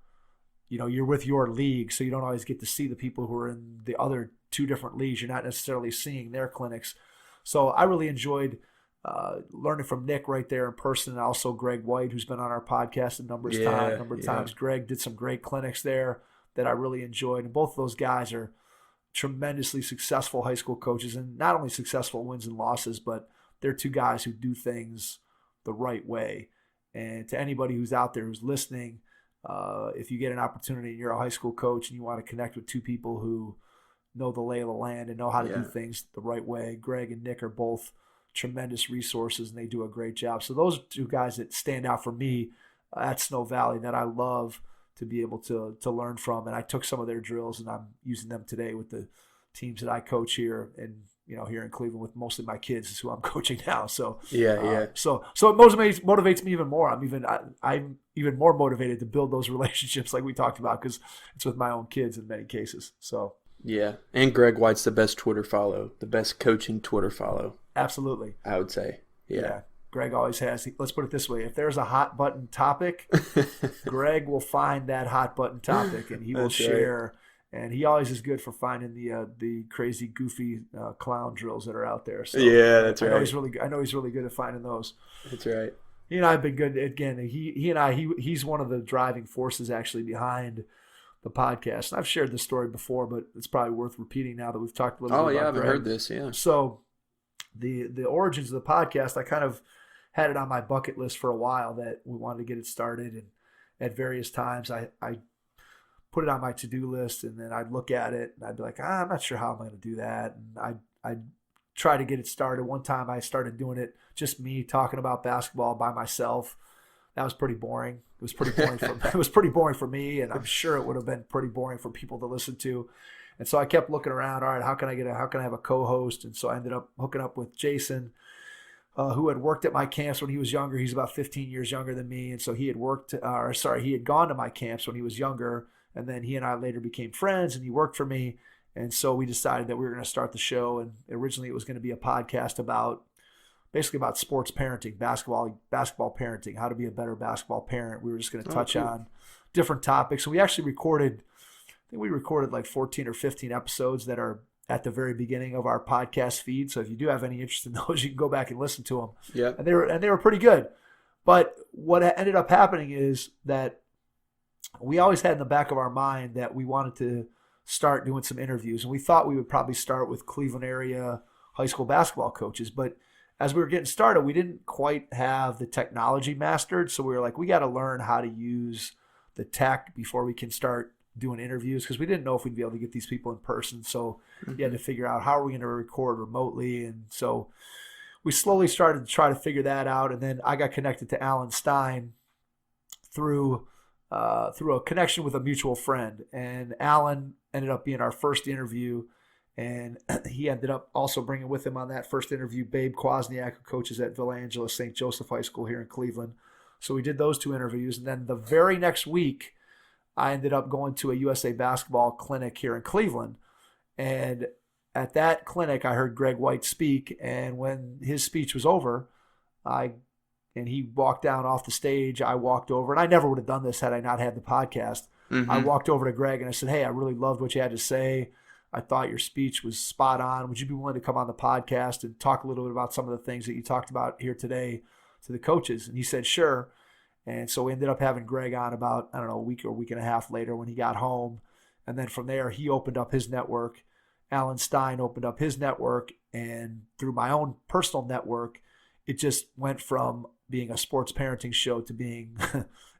with your league. So you don't always get to see the people who are in the other two different leagues. You're not necessarily seeing their clinics. So I really enjoyed learning from Nick right there in person, and also Greg White, who's been on our podcast a number of times. Greg did some great clinics there that I really enjoyed. And both of those guys are tremendously successful high school coaches, and not only successful wins and losses, but they're two guys who do things the right way. And to anybody who's out there who's listening, if you get an opportunity and you're a high school coach and you want to connect with two people who know the lay of the land and know how to do things the right way, Greg and Nick are both tremendous resources, and they do a great job. So those are two guys that stand out for me at Snow Valley that I love to be able to learn from. And I took some of their drills, and I'm using them today with the teams that I coach here, and here in Cleveland with mostly my kids is who I'm coaching now. So So it motivates me even more. I'm even more motivated to build those relationships like we talked about, because it's with my own kids in many cases. So yeah, and Greg White's the best Twitter follow, the best coaching Twitter follow. Absolutely, I would say. Yeah. Greg always has. Let's put it this way: if there's a hot button topic, Greg will find that hot button topic, and he will share. Right. And he always is good for finding the crazy, goofy clown drills that are out there. So yeah, that's right. I know he's really good at finding those. That's right. He and I have been good. Again, he's one of the driving forces actually behind the podcast. And I've shared this story before, but it's probably worth repeating now that we've talked a little bit about I haven't Greg. heard this. Yeah. So the origins of the podcast, I kind of had it on my bucket list for a while that we wanted to get it started, and at various times I put it on my to-do list, and then I'd look at it and I'd be like, I'm not sure how I'm going to do that. And I'd try to get it started. One time I started doing it, just me talking about basketball by myself. That was pretty boring. It was pretty boring for me, and I'm sure it would have been pretty boring for people to listen to. And so I kept looking around. All right, how can I have a co-host? And so I ended up hooking up with Jason, who had worked at my camps when he was younger. He's about 15 years younger than me, and so he had gone to my camps when he was younger. And then he and I later became friends, and he worked for me. And so we decided that we were going to start the show. And originally it was going to be a podcast basically about sports parenting, basketball parenting, how to be a better basketball parent. We were just going to touch on different topics. So we actually recorded like 14 or 15 episodes that are at the very beginning of our podcast feed. So if you do have any interest in those, you can go back and listen to them. Yeah. And they were pretty good. But what ended up happening is that we always had in the back of our mind that we wanted to start doing some interviews, and we thought we would probably start with Cleveland area high school basketball coaches. But as we were getting started, we didn't quite have the technology mastered. So we were like, we got to learn how to use the tech before we can start doing interviews, because we didn't know if we'd be able to get these people in person. So you had to figure out, how are we going to record remotely? And so we slowly started to try to figure that out. And then I got connected to Alan Stein through a connection with a mutual friend. And Alan ended up being our first interview. And he ended up also bringing with him on that first interview Babe Kwasniak, who coaches at Villa Angela St. Joseph High School here in Cleveland. So we did those two interviews. And then the very next week, I ended up going to a USA basketball clinic here in Cleveland. And at that clinic, I heard Greg White speak. And when his speech was over, and he walked down off the stage, I walked over. And I never would have done this had I not had the podcast. Mm-hmm. I walked over to Greg and I said, hey, I really loved what you had to say. I thought your speech was spot on. Would you be willing to come on the podcast and talk a little bit about some of the things that you talked about here today to the coaches? And he said, sure. And so we ended up having Greg on about, a week or week and a half later when he got home. And then from there, he opened up his network. Alan Stein opened up his network. And through my own personal network, it just went from being a sports parenting show to being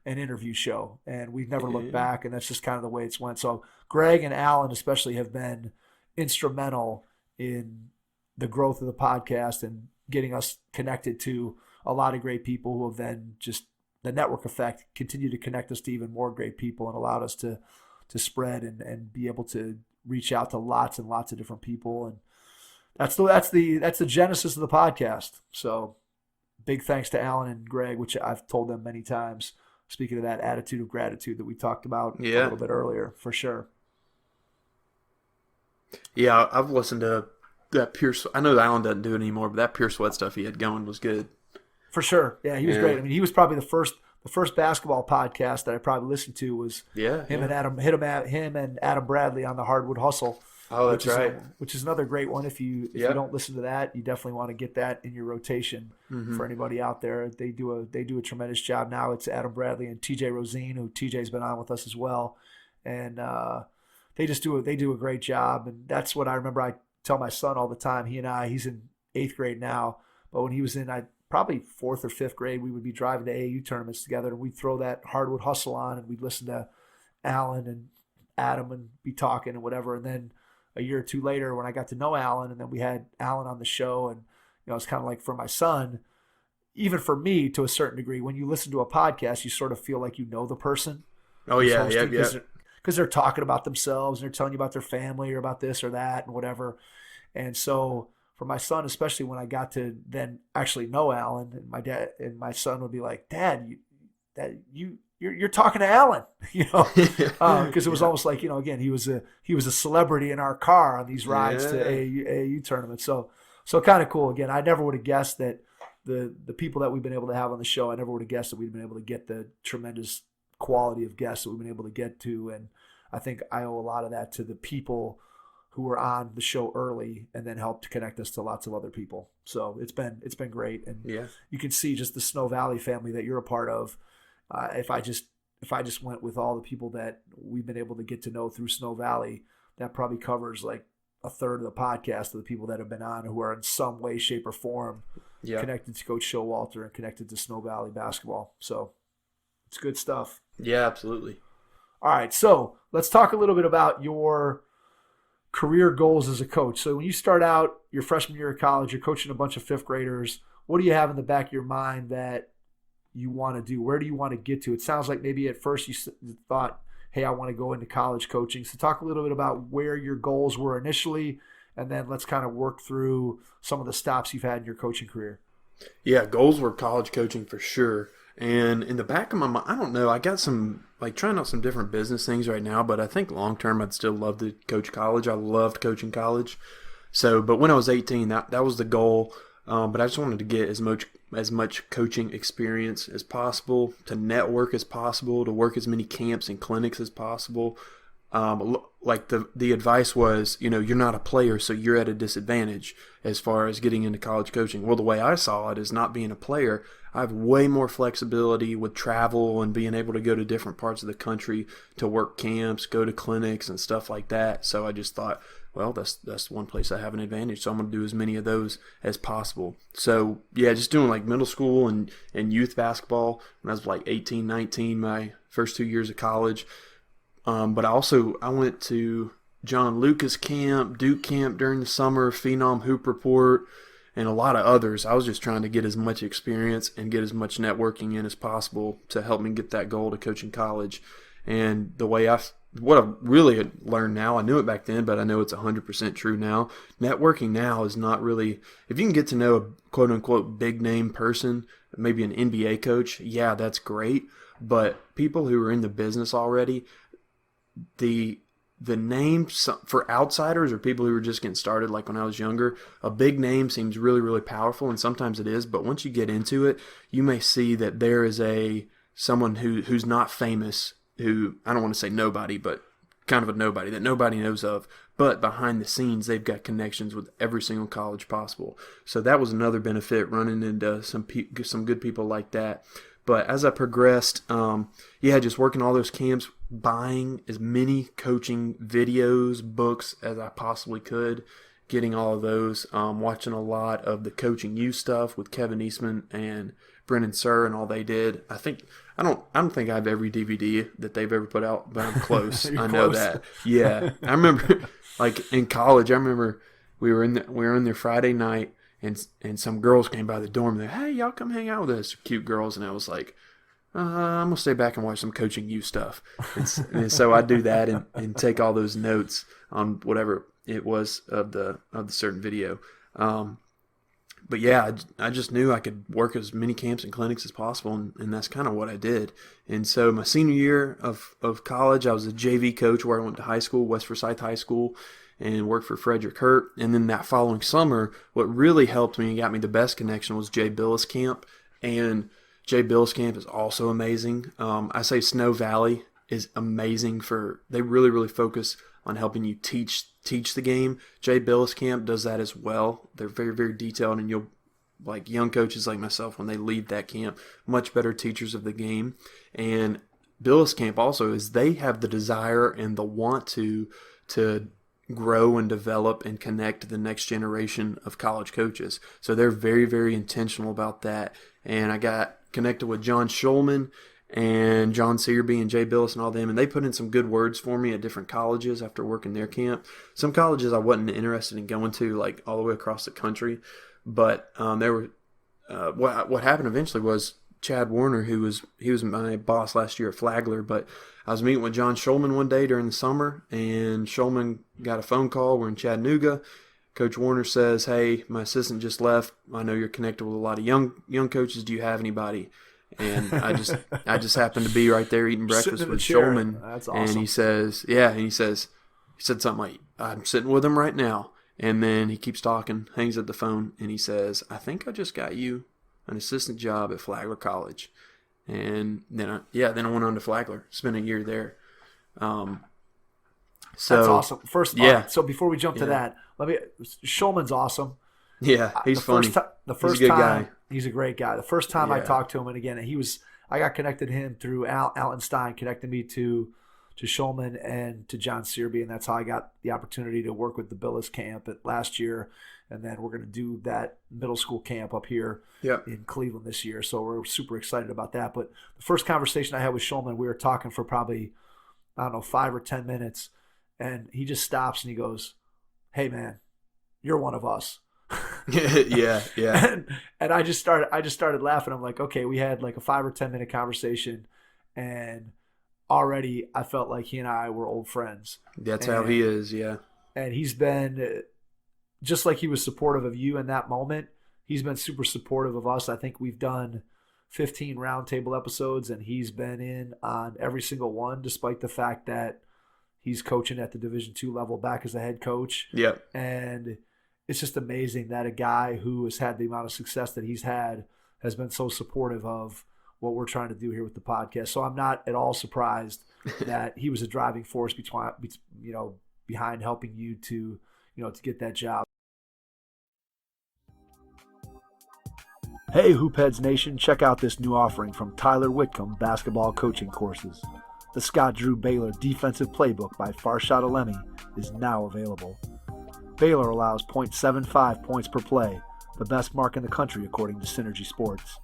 an interview show. And we've never looked back, and that's just kind of the way it's went. So Greg and Alan especially have been instrumental in the growth of the podcast and getting us connected to a lot of great people who have then just, the network effect, continue to connect us to even more great people and allowed us to spread and be able to reach out to lots and lots of different people. And that's the genesis of the podcast. So big thanks to Alan and Greg, which I've told them many times. Speaking of that attitude of gratitude that we talked about a little bit earlier, for sure. Yeah, I've listened to that Pure. I know Alan doesn't do it anymore, but that Pure Sweat stuff he had going was good. For sure. Yeah, he was great. I mean, he was probably the first basketball podcast that I probably listened to was him and Adam Bradley on the Hardwood Hustle. Oh, that's right. Which is another great one. If you don't listen to that, you definitely want to get that in your rotation for anybody out there. They do a tremendous job now. It's Adam Bradley and TJ Rosine, who TJ's been on with us as well, and they do a great job. And that's what I remember. I tell my son all the time. He's in 8th grade now, but when he was in probably 4th or 5th grade, we would be driving to AAU tournaments together, and we'd throw that Hardwood Hustle on, and we'd listen to Alan and Adam and be talking and whatever. And then a year or two later, when I got to know Alan, and then we had Alan on the show, and it's kind of like for my son, even for me to a certain degree, when you listen to a podcast, you sort of feel like you know the person. Oh, who's yeah, hosting, yeah. because they're talking about themselves and they're telling you about their family or about this or that and whatever. And so for my son, especially when I got to then actually know Alan, and my dad and my son would be like, "Dad, you're talking to Alan," because it was almost like, again, he was a celebrity in our car on these rides to AAU tournaments. So kind of cool. Again, I never would have guessed that the people that we've been able to have on the show, I never would have guessed that we'd been able to get the tremendous quality of guests that we've been able to get to. And I think I owe a lot of that to the people who were on the show early and then helped connect us to lots of other people. So it's been great. And you can see just the Snow Valley family that you're a part of. If I just went with all the people that we've been able to get to know through Snow Valley, that probably covers like a third of the podcast of the people that have been on who are in some way, shape, or form connected to Coach Showalter and connected to Snow Valley basketball. So it's good stuff. Yeah, absolutely. All right, so let's talk a little bit about your career goals as a coach. So when you start out your freshman year of college, you're coaching a bunch of fifth graders. What do you have in the back of your mind that you want to do? Where do you want to get to? It sounds like maybe at first you thought, hey, I want to go into college coaching. So talk a little bit about where your goals were initially, and then let's kind of work through some of the stops you've had in your coaching career. Yeah, goals were college coaching for sure. And in the back of my mind, I don't know, I got some, trying out some different business things right now, but I think long term I'd still love to coach college. I loved coaching college. So, but when I was 18, that was the goal. But I just wanted to get as much coaching experience as possible, to network as possible, to work as many camps and clinics as possible. The advice was, you're not a player, so you're at a disadvantage as far as getting into college coaching. Well, the way I saw it is, not being a player, I have way more flexibility with travel and being able to go to different parts of the country to work camps, go to clinics and stuff like that. So I just thought, well, that's one place I have an advantage, so I'm going to do as many of those as possible. So, yeah, just doing like middle school and youth basketball when I was like 18, 19, my first 2 years of college. But I went to John Lucas Camp, Duke Camp during the summer, Phenom Hoop Report, and a lot of others. I was just trying to get as much experience and get as much networking in as possible to help me get that goal to coaching college. And what I've really learned now, I knew it back then, but I know it's 100% true now. Networking now is not really, if you can get to know a quote-unquote big-name person, maybe an NBA coach, yeah, that's great. But people who are in the business already, the name for outsiders or people who are just getting started, like when I was younger, a big name seems really, really powerful, and sometimes it is. But once you get into it, you may see that there is someone who's not famous, who, I don't want to say nobody, but kind of a nobody that nobody knows of, but behind the scenes they've got connections with every single college possible. So that was another benefit, running into some good people like that. But as I progressed, just working all those camps, buying as many coaching videos, books as I possibly could, getting all of those, watching a lot of the Coaching You stuff with Kevin Eastman and Brennan Sir and all they did. I don't think I have every DVD that they've ever put out, but I'm close. I know that. Yeah. I remember like in college, we were in there Friday night, and some girls came by the dorm. They're, hey, y'all come hang out with us, cute girls. And I was like, I'm going to stay back and watch some Coaching You stuff. And so I do that and take all those notes on whatever it was of the certain video. But yeah, I just knew I could work as many camps and clinics as possible, and that's kind of what I did. And so my senior year of college, I was a JV coach where I went to high school, West Forsyth High School, and worked for Frederick Hurt. And then that following summer, what really helped me and got me the best connection was Jay Bilas Camp. And Jay Bilas Camp is also amazing. I say Snow Valley is amazing they really, really focus on helping you teach the game. Jay Bilas Camp does that as well. They're very, very detailed, and you'll, like young coaches like myself, when they leave that camp, much better teachers of the game. And Bilas Camp also is they have the desire and the want to grow and develop and connect to the next generation of college coaches. So they're very, very intentional about that. And I got connected with John Schulman and John Searby and Jay Bilas and all them, and they put in some good words for me at different colleges after working their camp. Some colleges I wasn't interested in going to, like all the way across the country, but there were what happened eventually was Chad Warner, he was my boss last year at Flagler, but I was meeting with John Schulman one day during the summer, and Schulman got a phone call. We're in Chattanooga. Coach Warner says, "Hey, my assistant just left. I know you're connected with a lot of young coaches. Do you have anybody?" And I just happened to be right there eating breakfast with Schulman. That's awesome. And he says, he said something like, "I'm sitting with him right now." And then he keeps talking, hangs up the phone, and he says, "I think I just got you an assistant job at Flagler College." And then I went on to Flagler, spent a year there. So that's awesome. First, so before we jump to that, Schulman's awesome. Yeah, he's funny. He's a good guy. He's a great guy. The first time I talked to him, and again, I got connected to him through Alan Stein, connected me to Schulman and to John Searby, and that's how I got the opportunity to work with the Bilas camp last year, and then we're going to do that middle school camp up here in Cleveland this year, so we're super excited about that. But the first conversation I had with Schulman, we were talking for probably, 5 or 10 minutes, and he just stops and he goes, "Hey man, you're one of us." yeah. And I just started laughing. I'm like, okay, we had like a 5 or 10 minute conversation, and already I felt like he and I were old friends. That's how he is, yeah. And he's been, just like he was supportive of you in that moment, he's been super supportive of us. I think we've done 15 roundtable episodes, and he's been in on every single one, despite the fact that he's coaching at the Division II level back as a head coach. Yep. And it's just amazing that a guy who has had the amount of success that he's had has been so supportive of what we're trying to do here with the podcast. So I'm not at all surprised that he was a driving force behind helping you to get that job. Hey, Hoopheads Nation, check out this new offering from Tyler Whitcomb Basketball Coaching Courses. The Scott Drew Baylor Defensive Playbook by Farshad Alemi is now available. Baylor allows .75 points per play, the best mark in the country according to Synergy Sports.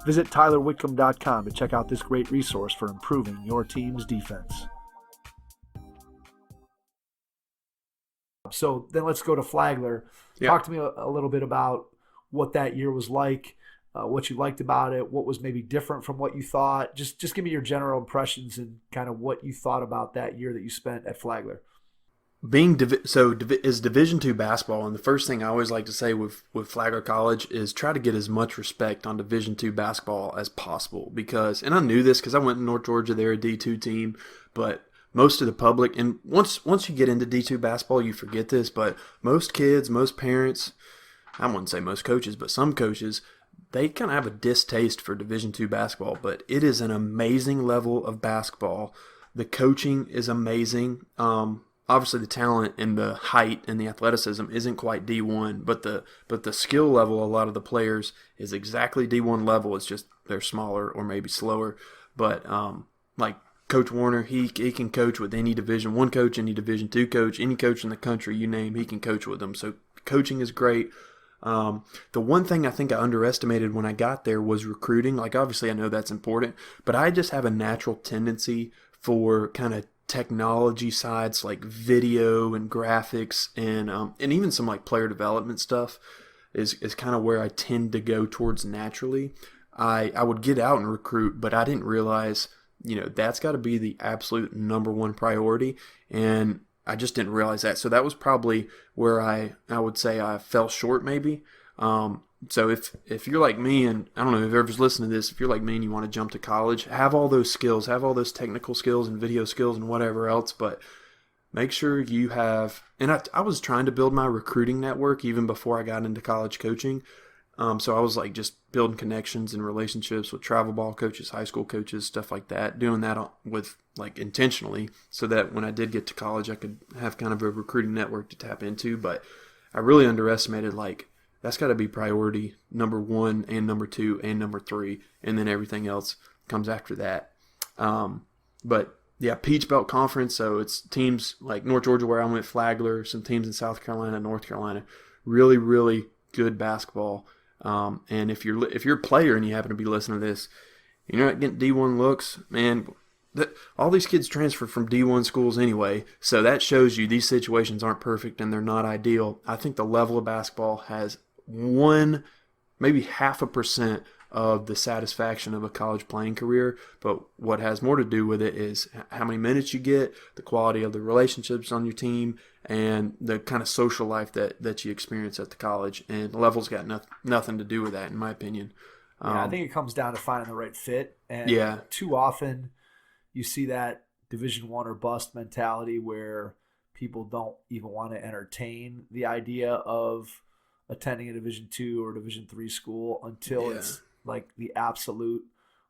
Visit TylerWhitcomb.com to check out this great resource for improving your team's defense. So then let's go to Flagler. Yep. Talk to me a little bit about what that year was like, what you liked about it, what was maybe different from what you thought. Just give me your general impressions and kind of what you thought about that year that you spent at Flagler. Is Division II basketball, and the first thing I always like to say with Flagler College is try to get as much respect on Division II basketball as possible, because, and I knew this because I went to North Georgia, they're a D2 team, but most of the public, and once you get into D2 basketball, you forget this, but most kids, most parents, I wouldn't say most coaches, but some coaches, they kind of have a distaste for Division II basketball, but it is an amazing level of basketball. The coaching is amazing. Obviously, the talent and the height and the athleticism isn't quite D1, but the skill level, a lot of the players is exactly D1 level. It's just they're smaller or maybe slower. But like Coach Warner, he can coach with any Division I coach, any Division II coach, any coach in the country you name, he can coach with them. So coaching is great. The one thing I think I underestimated when I got there was recruiting. Like, obviously, I know that's important, but I just have a natural tendency for kind of technology sides like video and graphics and even some like player development stuff is kind of where I tend to go towards naturally. I would get out and recruit, but I didn't realize, that's got to be the absolute number one priority, and I just didn't realize that. So that was probably where I would say I fell short maybe. So if you're like me, and I don't know if whoever's listening to this, if you're like me and you want to jump to college, have all those skills, have all those technical skills and video skills and whatever else, but make sure you have, and I was trying to build my recruiting network even before I got into college coaching. So I was like just building connections and relationships with travel ball coaches, high school coaches, stuff like that, doing that with like intentionally so that when I did get to college, I could have kind of a recruiting network to tap into. But I really underestimated, like, that's got to be priority number 1 and number 2 and number 3, and then everything else comes after that. But yeah, Peach Belt Conference, so it's teams like North Georgia where I went, Flagler, some teams in South Carolina, North Carolina, really, really good basketball. And if you're a player and you happen to be listening to this, and you're not getting D1 looks, man, all these kids transfer from D1 schools anyway, so that shows you these situations aren't perfect and they're not ideal. I think the level of basketball has maybe 0.5% of the satisfaction of a college playing career, but what has more to do with it is how many minutes you get, the quality of the relationships on your team, and the kind of social life that you experience at the college. And levels got nothing to do with that, in my opinion. Yeah, I think it comes down to finding the right fit. And Yeah. too often you see that Division I or bust mentality where people don't even want to entertain the idea of attending a Division II or Division III school until Yeah. it's like the absolute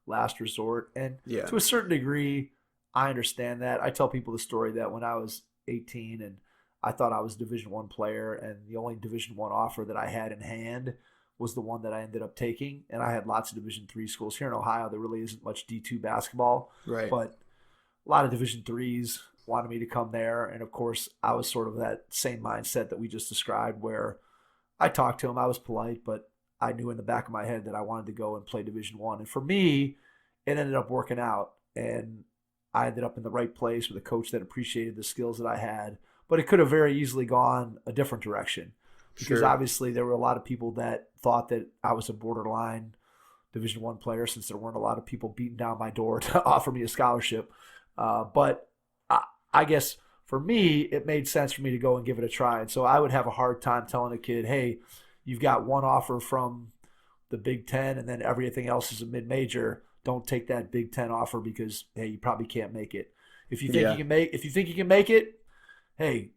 last resort. And Yeah. to a certain degree, I understand that. I tell people the story that when I was 18 and I thought I was a Division I player, and the only Division I offer that I had in hand was the one that I ended up taking. And I had lots of Division III schools. Here in Ohio, there really isn't much D2 basketball. Right. But a lot of Division IIIs wanted me to come there. And, of course, I was sort of that same mindset that we just described where I talked to him. I was polite, but I knew in the back of my head that I wanted to go and play Division I. And for me, it ended up working out. And I ended up in the right place with a coach that appreciated the skills that I had. But it could have very easily gone a different direction. Because Sure. obviously there were a lot of people that thought that I was a borderline Division I player since there weren't a lot of people beating down my door to offer me a scholarship. But I guess for me, it made sense for me to go and give it a try. And so I would have a hard time telling a kid, hey, you've got one offer from the Big Ten and then everything else is a mid-major. Don't take that Big Ten offer because, hey, you probably can't make it. If you think Yeah. you can make it, hey,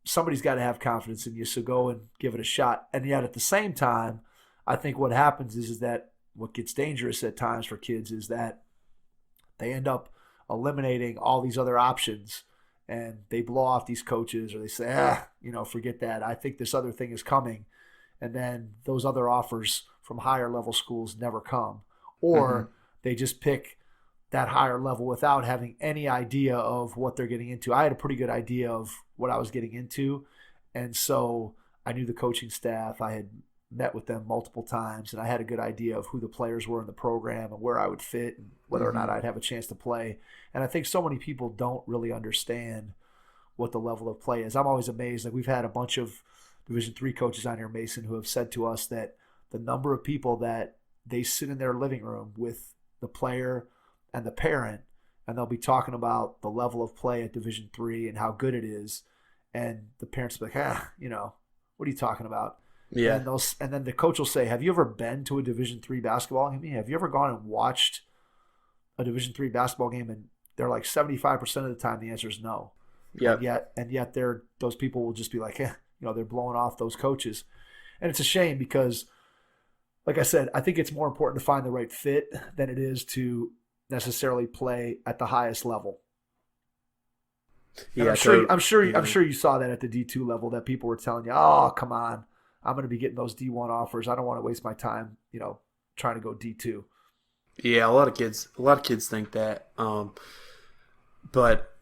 somebody's got to have confidence in you, so go and give it a shot. And yet at the same time, I think what happens is that what gets dangerous at times for kids is that they end up eliminating all these other options and they blow off these coaches or they say, forget that. I think this other thing is coming. And then those other offers from higher level schools never come. Or they just pick that higher level without having any idea of what they're getting into. I had a pretty good idea of what I was getting into. And so I knew the coaching staff. I had met with them multiple times, and I had a good idea of who the players were in the program and where I would fit and whether or not I'd have a chance to play. And I think so many people don't really understand what the level of play is. I'm always amazed. Like, we've had a bunch of Division III coaches on here, Mason, who have said to us that the number of people that they sit in their living room with the player and the parent, and they'll be talking about the level of play at Division III and how good it is, and the parents will be like, what are you talking about? Yeah. And then the coach will say, have you ever been to a Division III basketball game? Have you ever gone and watched a Division III basketball game? And they're like 75% of the time the answer is no. Yeah. And yet those people will just be like, they're blowing off those coaches. And it's a shame because, like I said, I think it's more important to find the right fit than it is to necessarily play at the highest level. And Yeah. I'm sure you saw that at the D2 level, that people were telling you, oh, come on, I'm going to be getting those D1 offers. I don't want to waste my time, trying to go D2. Yeah, a lot of kids think that. But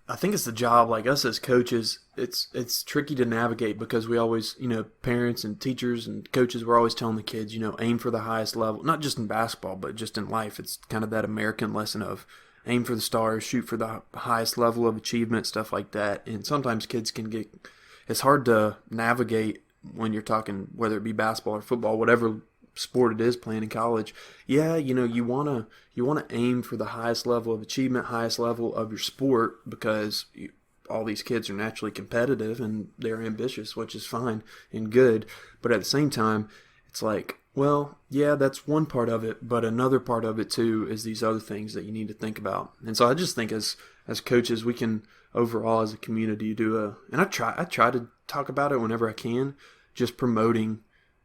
I think it's the job, like us as coaches, it's tricky to navigate because we always, parents and teachers and coaches, we're always telling the kids, aim for the highest level, not just in basketball, but just in life. It's kind of that American lesson of aim for the stars, shoot for the highest level of achievement, stuff like that. And sometimes kids it's hard to navigate when you're talking, whether it be basketball or football, whatever sport it is playing in college. Yeah, you want to aim for the highest level of achievement, highest level of your sport, because all these kids are naturally competitive and they're ambitious, which is fine and good. But at the same time, it's like, well, yeah, that's one part of it, but another part of it too is these other things that you need to think about. And so I just think as coaches, we can overall as a community and I try to talk about it whenever I can, just promoting,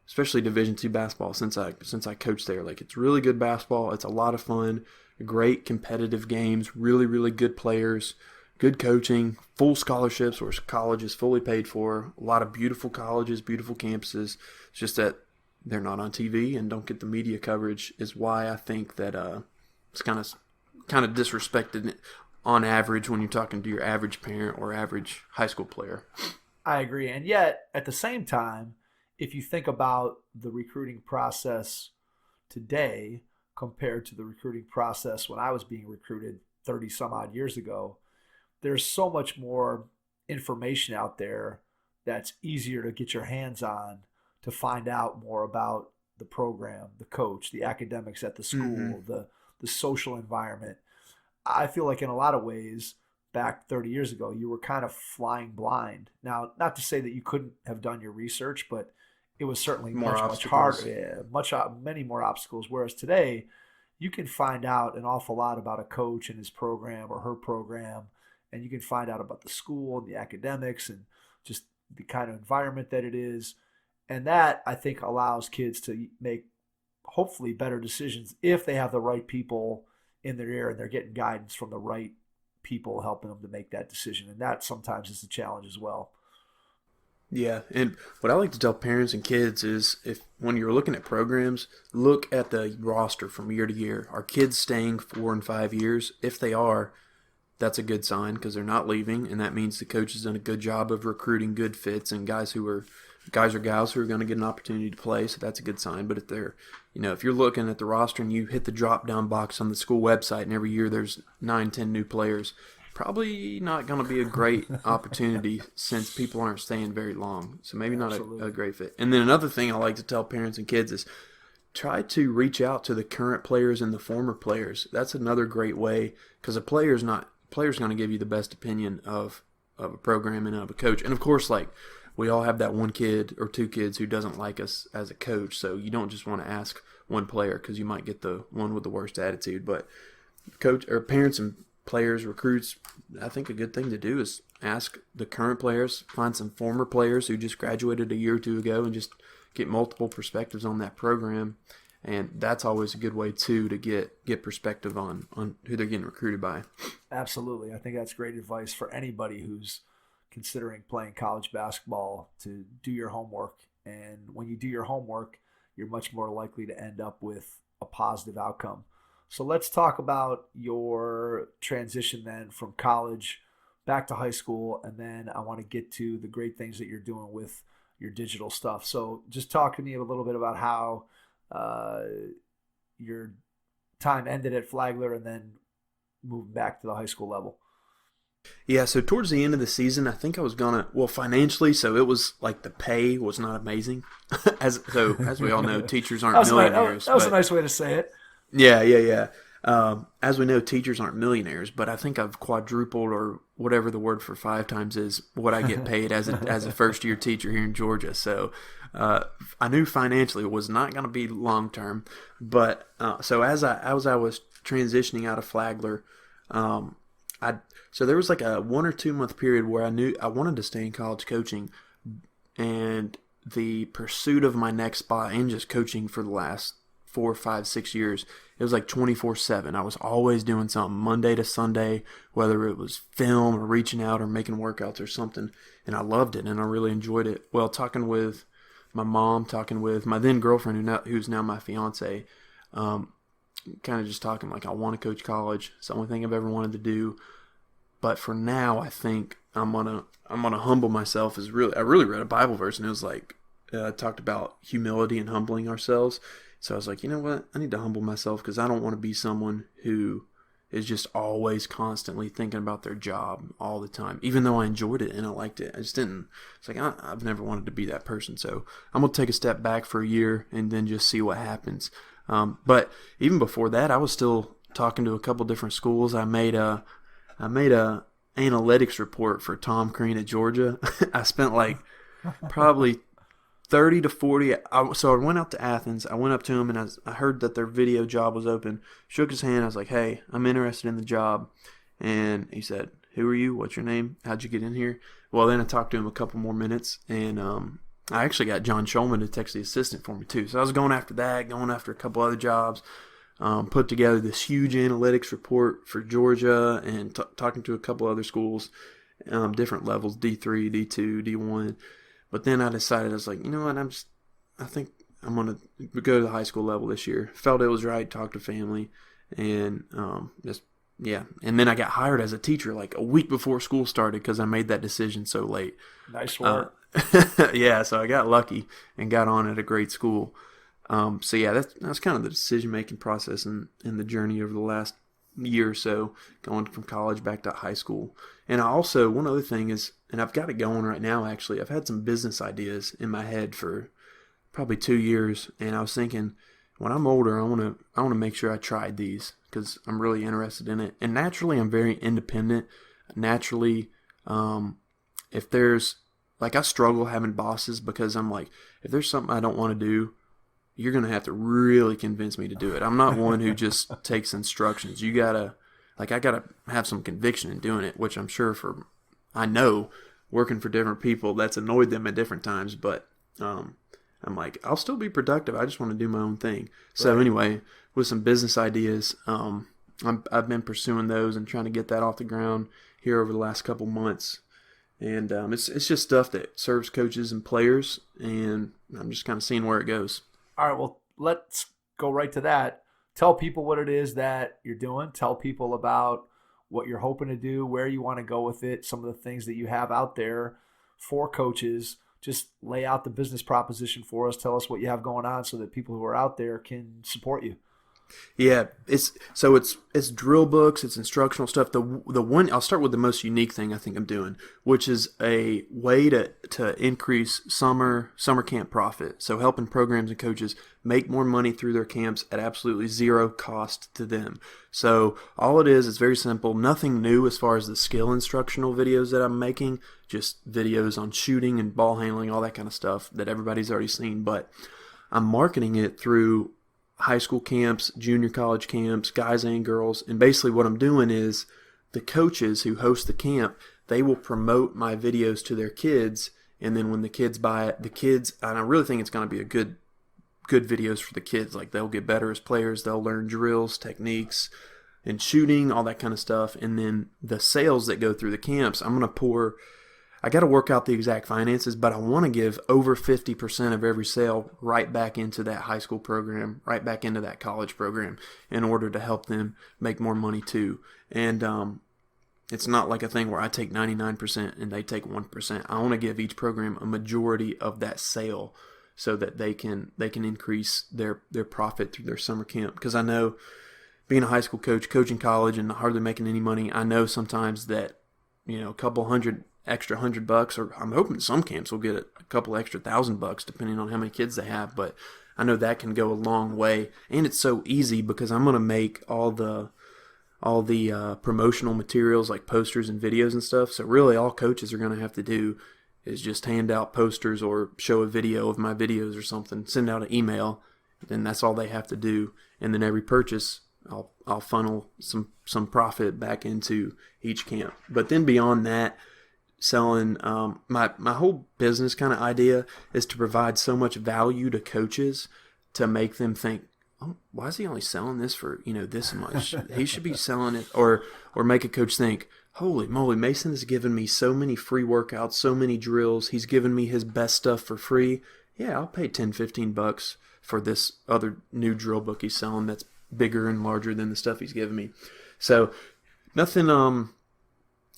especially Division II basketball, since I coach there. Like, it's really good basketball. It's a lot of fun, great competitive games, really, really good players, good coaching, full scholarships where college is fully paid for, a lot of beautiful colleges, beautiful campuses. It's just that they're not on TV and don't get the media coverage is why I think that it's kind of disrespected on average when you're talking to your average parent or average high school player. I agree. And yet, at the same time, if you think about the recruiting process today compared to the recruiting process when I was being recruited 30 some odd years ago, there's so much more information out there that's easier to get your hands on to find out more about the program, the coach, the academics at the school, the social environment. I feel like in a lot of ways, back 30 years ago, you were kind of flying blind. Now, not to say that you couldn't have done your research, but it was certainly much harder, many more obstacles. Whereas today, you can find out an awful lot about a coach and his program or her program, and you can find out about the school and the academics and just the kind of environment that it is. And that, I think, allows kids to make hopefully better decisions if they have the right people in their ear and they're getting guidance from the right people helping them to make that decision. And that sometimes is a challenge as well. Yeah, and what I like to tell parents and kids is when you're looking at programs, look at the roster from year to year. Are kids staying 4 and 5 years? If they are, that's a good sign because they're not leaving, and that means the coach has done a good job of recruiting good fits and guys or gals who are going to get an opportunity to play, so that's a good sign. But if they're, if you're looking at the roster and you hit the drop-down box on the school website and every year there's 9-10 new players, probably not going to be a great opportunity since people aren't staying very long. So maybe not a great fit. And then another thing I like to tell parents and kids is try to reach out to the current players and the former players. That's another great way because a player's going to give you the best opinion of a program and of a coach. And of course, we all have that one kid or two kids who doesn't like us as a coach. So you don't just want to ask one player because you might get the one with the worst attitude. But coach or parents and players, recruits, I think a good thing to do is ask the current players, find some former players who just graduated a year or two ago and just get multiple perspectives on that program. And that's always a good way, too, to get perspective on who they're getting recruited by. Absolutely. I think that's great advice for anybody who's considering playing college basketball to do your homework. And when you do your homework, you're much more likely to end up with a positive outcome. So let's talk about your transition then from college back to high school, and then I want to get to the great things that you're doing with your digital stuff. So just talk to me a little bit about how your time ended at Flagler and then moving back to the high school level. Yeah, so towards the end of the season, I think I was financially, so it was like the pay was not amazing. As we all know, teachers aren't millionaires. That was a nice way to say it. Yeah. As we know, teachers aren't millionaires, but I think I've quadrupled or whatever the word for 5 times is what I get paid as a first-year teacher here in Georgia. So I knew financially it was not going to be long-term. But so as I was transitioning out of Flagler, so there was like a 1 or 2 month period where I knew I wanted to stay in college coaching, and the pursuit of my next spot and just coaching for the last 4, 5, 6 years, it was like 24/7. I was always doing something Monday to Sunday, whether it was film or reaching out or making workouts or something, and I loved it and I really enjoyed it. Well, talking with my mom, talking with my then girlfriend who's now my fiance, kind of just talking like I want to coach college. It's the only thing I've ever wanted to do. But for now, I think I'm gonna humble myself. I really read a Bible verse, and it was like talked about humility and humbling ourselves. So I was like, you know what? I need to humble myself because I don't want to be someone who is just always constantly thinking about their job all the time. Even though I enjoyed it and I liked it, I just didn't. It's like I've never wanted to be that person. So I'm gonna take a step back for a year and then just see what happens. But even before that, I was still talking to a couple different schools. I made a analytics report for Tom Crean at Georgia. I spent like probably 30 to 40. So I went out to Athens. I went up to him and I heard that their video job was open. Shook his hand. I was like, hey, I'm interested in the job. And he said, who are you? What's your name? How'd you get in here? Well, then I talked to him a couple more minutes. And I actually got John Shulman to text the assistant for me too. So I was going after a couple other jobs. Put together this huge analytics report for Georgia and talking to a couple other schools, different levels, D3, D2, D1. But then I decided, I was like, you know what, I think I'm going to go to the high school level this year. Felt it was right, talked to family, and And then I got hired as a teacher like a week before school started because I made that decision so late. Nice work. Yeah, so I got lucky and got on at a great school. So yeah, that's kind of the decision-making process and the journey over the last year or so, going from college back to high school. And I also, one other thing is, and I've got it going right now actually, I've had some business ideas in my head for probably 2 years, and I was thinking, when I'm older, I want to make sure I tried these because I'm really interested in it. And naturally, I'm very independent. Naturally, if there's like, I struggle having bosses because I'm like, if there's something I don't want to do, you're going to have to really convince me to do it. I'm not one who just takes instructions. You got to, like, I got to have some conviction in doing it, which I'm sure I know working for different people, that's annoyed them at different times, but I'm like, I'll still be productive. I just want to do my own thing. So anyway, with some business ideas, I've been pursuing those and trying to get that off the ground here over the last couple months. And it's just stuff that serves coaches and players, and I'm just kind of seeing where it goes. All right, well, let's go right to that. Tell people what it is that you're doing. Tell people about what you're hoping to do, where you want to go with it, some of the things that you have out there for coaches. Just lay out the business proposition for us. Tell us what you have going on so that people who are out there can support you. Yeah, it's drill books, it's instructional stuff. The one, I'll start with the most unique thing I think I'm doing, which is a way to increase summer camp profit. So helping programs and coaches make more money through their camps at absolutely zero cost to them. So all it is very simple. Nothing new as far as the skill instructional videos that I'm making, just videos on shooting and ball handling, all that kind of stuff that everybody's already seen. But I'm marketing it through high school camps, junior college camps, guys and girls. And basically what I'm doing is the coaches who host the camp, they will promote my videos to their kids. And then when the kids buy it, and I really think it's going to be a good videos for the kids. Like, they'll get better as players. They'll learn drills, techniques, and shooting, all that kind of stuff. And then the sales that go through the camps, I got to work out the exact finances, but I want to give over 50% of every sale right back into that high school program, right back into that college program in order to help them make more money too. And it's not like a thing where I take 99% and they take 1%. I want to give each program a majority of that sale so that they can increase their profit through their summer camp. Because I know, being a high school coach, coaching college and hardly making any money, I know sometimes that, a couple extra $100, or I'm hoping some camps will get a couple extra $1,000 depending on how many kids they have, but I know that can go a long way. And it's so easy because I'm going to make all the promotional materials like posters and videos and stuff. So really all coaches are going to have to do is just hand out posters or show a video of my videos or something, send out an email, then that's all they have to do. And then every purchase, I'll funnel some profit back into each camp. But then beyond that, selling, my whole business kind of idea is to provide so much value to coaches to make them think, oh, why is he only selling this for this much? He should be selling it, or make a coach think, holy moly, Mason has given me so many free workouts, so many drills. He's given me his best stuff for free. Yeah, I'll pay $10-15 for this other new drill book he's selling that's bigger and larger than the stuff he's given me. So nothing,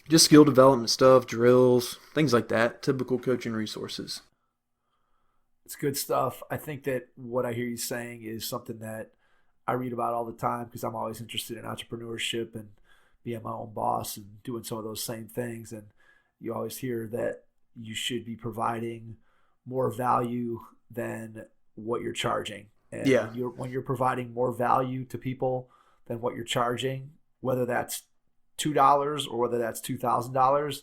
just skill development stuff, drills, things like that, typical coaching resources. It's good stuff. I think that what I hear you saying is something that I read about all the time because I'm always interested in entrepreneurship and being my own boss and doing some of those same things. And you always hear that you should be providing more value than what you're charging. And yeah. when you're providing more value to people than what you're charging, whether that's $2 or whether that's $2,000,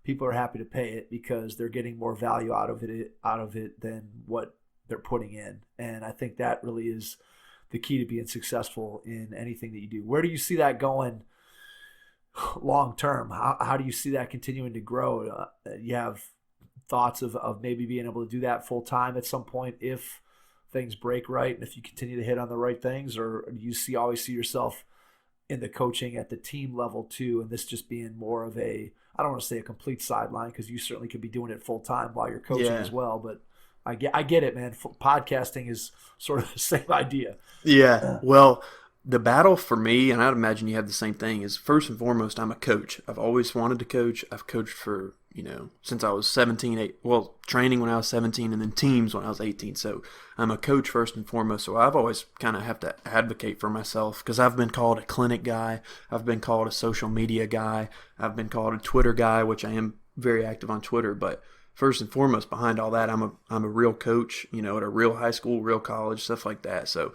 people are happy to pay it because they're getting more value out of it than what they're putting in. And I think that really is the key to being successful in anything that you do. Where do you see that going long term? How do you see that continuing to grow? You have thoughts of maybe being able to do that full time at some point if things break right and if you continue to hit on the right things, or do you always see yourself in the coaching at the team level too, and this just being more of I don't want to say a complete sideline because you certainly could be doing it full time while you're coaching as well, but I get it, man. Podcasting is sort of the same idea. Yeah. Well, the battle for me, and I'd imagine you have the same thing, is first and foremost, I'm a coach. I've always wanted to coach. I've coached for, since I was 17, training when I was 17 and then teams when I was 18. So I'm a coach first and foremost. So I've always kind of have to advocate for myself because I've been called a clinic guy. I've been called a social media guy. I've been called a Twitter guy, which I am very active on Twitter. But first and foremost, behind all that, I'm a real coach, at a real high school, real college, stuff like that. So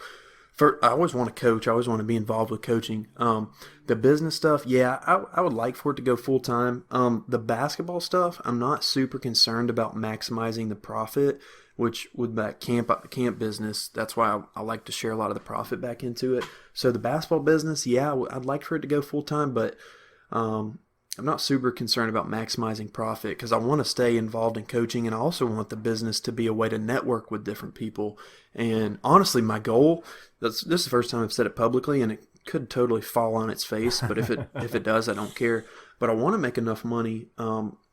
I always want to coach. I always want to be involved with coaching. The business stuff, yeah, I would like for it to go full time. The basketball stuff, I'm not super concerned about maximizing the profit, which with that camp business, that's why I like to share a lot of the profit back into it. So the basketball business, yeah, I'd like for it to go full time, but I'm not super concerned about maximizing profit because I want to stay involved in coaching, and I also want the business to be a way to network with different people. And honestly, my goal, this is the first time I've said it publicly, and it could totally fall on its face, but if it does, I don't care. But I want to make enough money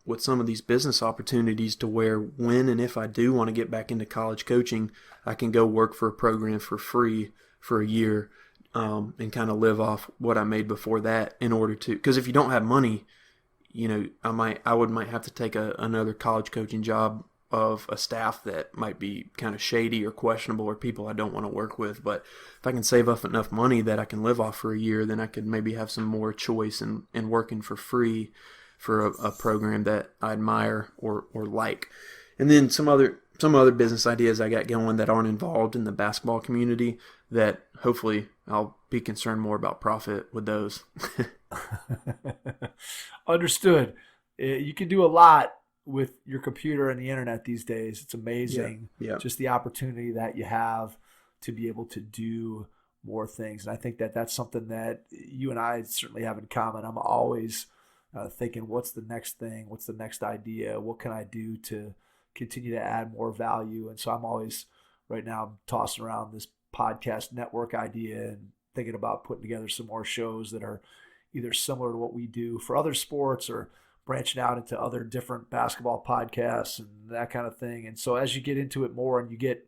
with some of these business opportunities to where when and if I do want to get back into college coaching, I can go work for a program for free for a year and kind of live off what I made before that in order to, because if you don't have money, I might have to take another college coaching job of a staff that might be kind of shady or questionable or people I don't want to work with. But if I can save up enough money that I can live off for a year, then I could maybe have some more choice in working for free for a program that I admire or like. And then some other business ideas I got going that aren't involved in the basketball community that hopefully I'll be concerned more about profit with those. Understood. You can do a lot with your computer and the internet these days. It's amazing. Yeah. Just the opportunity that you have to be able to do more things. And I think that that's something that you and I certainly have in common. I'm always thinking, what's the next thing? What's the next idea? What can I do to continue to add more value? And so I'm always, right now, I'm tossing around this podcast network idea and thinking about putting together some more shows that are either similar to what we do for other sports or branching out into other different basketball podcasts and that kind of thing. And so as you get into it more and you get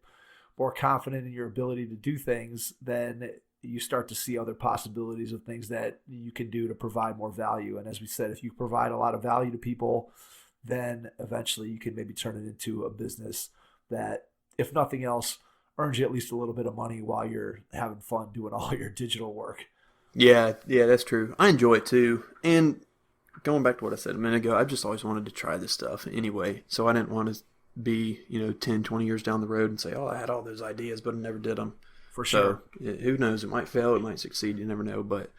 more confident in your ability to do things, then you start to see other possibilities of things that you can do to provide more value. And as we said, if you provide a lot of value to people, then eventually you can maybe turn it into a business that, if nothing else, earns you at least a little bit of money while you're having fun doing all your digital work. Yeah, that's true. I enjoy it too. And going back to what I said a minute ago, I've just always wanted to try this stuff anyway. So I didn't want to be, 10, 20 years down the road and say, oh, I had all those ideas, but I never did them. For sure. So who knows? It might fail. It might succeed. You never know. But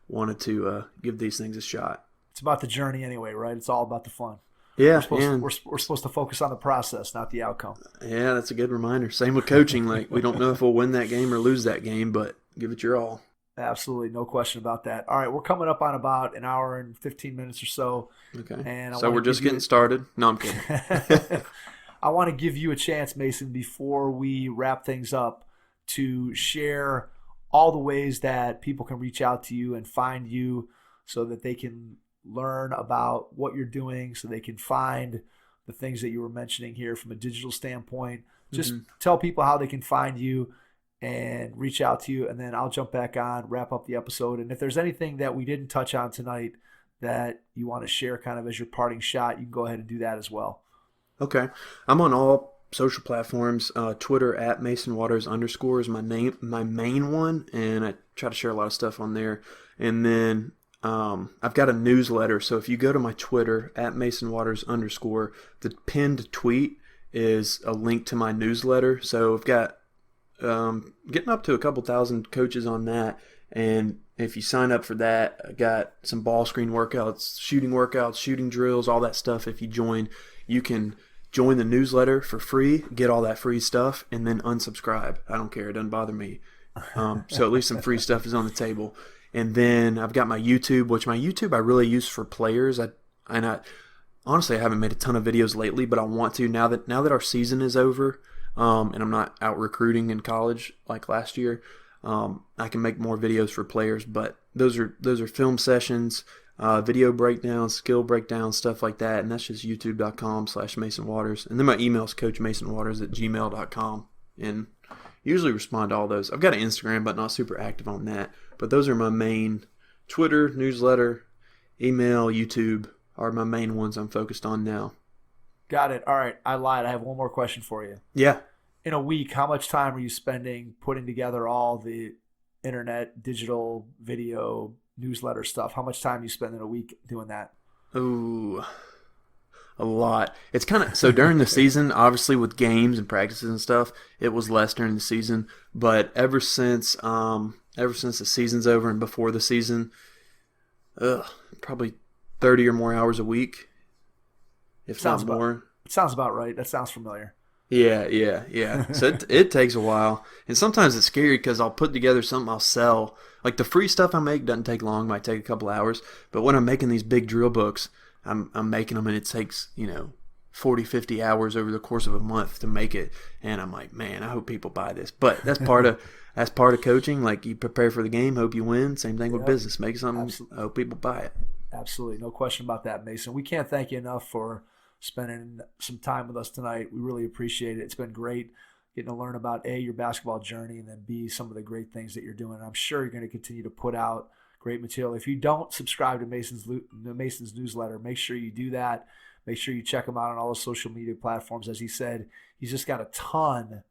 wanted to give these things a shot. It's about the journey anyway, right? It's all about the fun. Yeah, we're supposed to focus on the process, not the outcome. Yeah, that's a good reminder. Same with coaching. Like, we don't know if we'll win that game or lose that game, but give it your all. Absolutely, no question about that. All right, we're coming up on about an hour and 15 minutes or so. Okay, and so we're just getting started. No, I'm kidding. I want to give you a chance, Mason, before we wrap things up, to share all the ways that people can reach out to you and find you so that they can learn about what you're doing, so they can find the things that you were mentioning here from a digital standpoint. Just tell people how they can find you and reach out to you, and then I'll jump back on, wrap up the episode. And if there's anything that we didn't touch on tonight that you want to share kind of as your parting shot, you can go ahead and do that as well. Okay. I'm on all social platforms. Twitter at @MasonWaters_ is my main one, and I try to share a lot of stuff on there. And then I've got a newsletter, so if you go to my Twitter at @MasonWaters_, the pinned tweet is a link to my newsletter. So I've got getting up to a couple thousand coaches on that, and if you sign up for that, I got some ball screen workouts, shooting drills, all that stuff. If you join, you can join the newsletter for free, get all that free stuff, and then unsubscribe. I don't care, it doesn't bother me. So at least some free stuff is on the table. And then I've got my YouTube, which my YouTube I really use for players. Honestly, I haven't made a ton of videos lately, but I want to now that our season is over, and I'm not out recruiting in college like last year. I can make more videos for players, but those are film sessions, video breakdowns, skill breakdowns, stuff like that, and that's just youtube.com/MasonWaters. And then my email is coachmasonwaters@gmail.com, and usually respond to all those. I've got an Instagram, but not super active on that. But those are my main. Twitter, newsletter, email, YouTube are my main ones I'm focused on now. Got it. All right. I lied. I have one more question for you. Yeah. In a week, how much time are you spending putting together all the internet, digital, video, newsletter stuff? How much time you spend in a week doing that? Ooh. a lot. It's kind of so during the season, obviously with games and practices and stuff, it was less during the season. But ever since the season's over and before the season, probably 30 or more hours a week, if not more. It sounds about right. That sounds familiar. Yeah. So it takes a while, and sometimes it's scary because I'll put together something I'll sell. Like the free stuff I make doesn't take long; might take a couple hours. But when I'm making these big drill books, I'm making them, and it takes 40, 50 hours over the course of a month to make it. And I'm like, man, I hope people buy this. But that's part of coaching. Like you prepare for the game, hope you win. Same thing with business. Make something, hope people buy it. Absolutely, no question about that, Mason. We can't thank you enough for spending some time with us tonight. We really appreciate it. It's been great getting to learn about A, your basketball journey, and then B, some of the great things that you're doing. And I'm sure you're going to continue to put out great material. If you don't subscribe to Mason's newsletter, make sure you do that. Make sure you check him out on all the social media platforms. As he said, he's just got a ton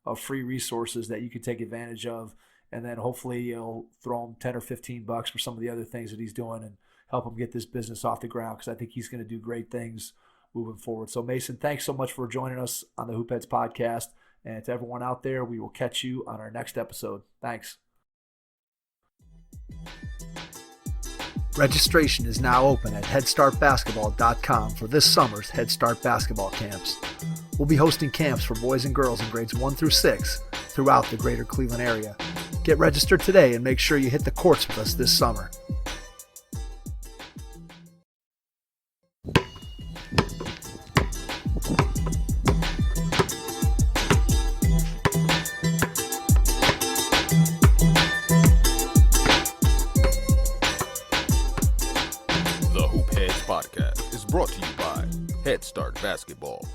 of free resources that you can take advantage of. And then hopefully you'll throw him 10 or 15 bucks for some of the other things that he's doing and help him get this business off the ground, because I think he's going to do great things moving forward. So Mason, thanks so much for joining us on the Hoopheads podcast. And to everyone out there, we will catch you on our next episode. Thanks. Registration is now open at headstartbasketball.com for this summer's Head Start basketball camps. We'll be hosting camps for boys and girls in grades 1 through 6 throughout the greater Cleveland area. Get registered today and make sure you hit the courts with us this summer. Podcast is brought to you by Head Start Basketball.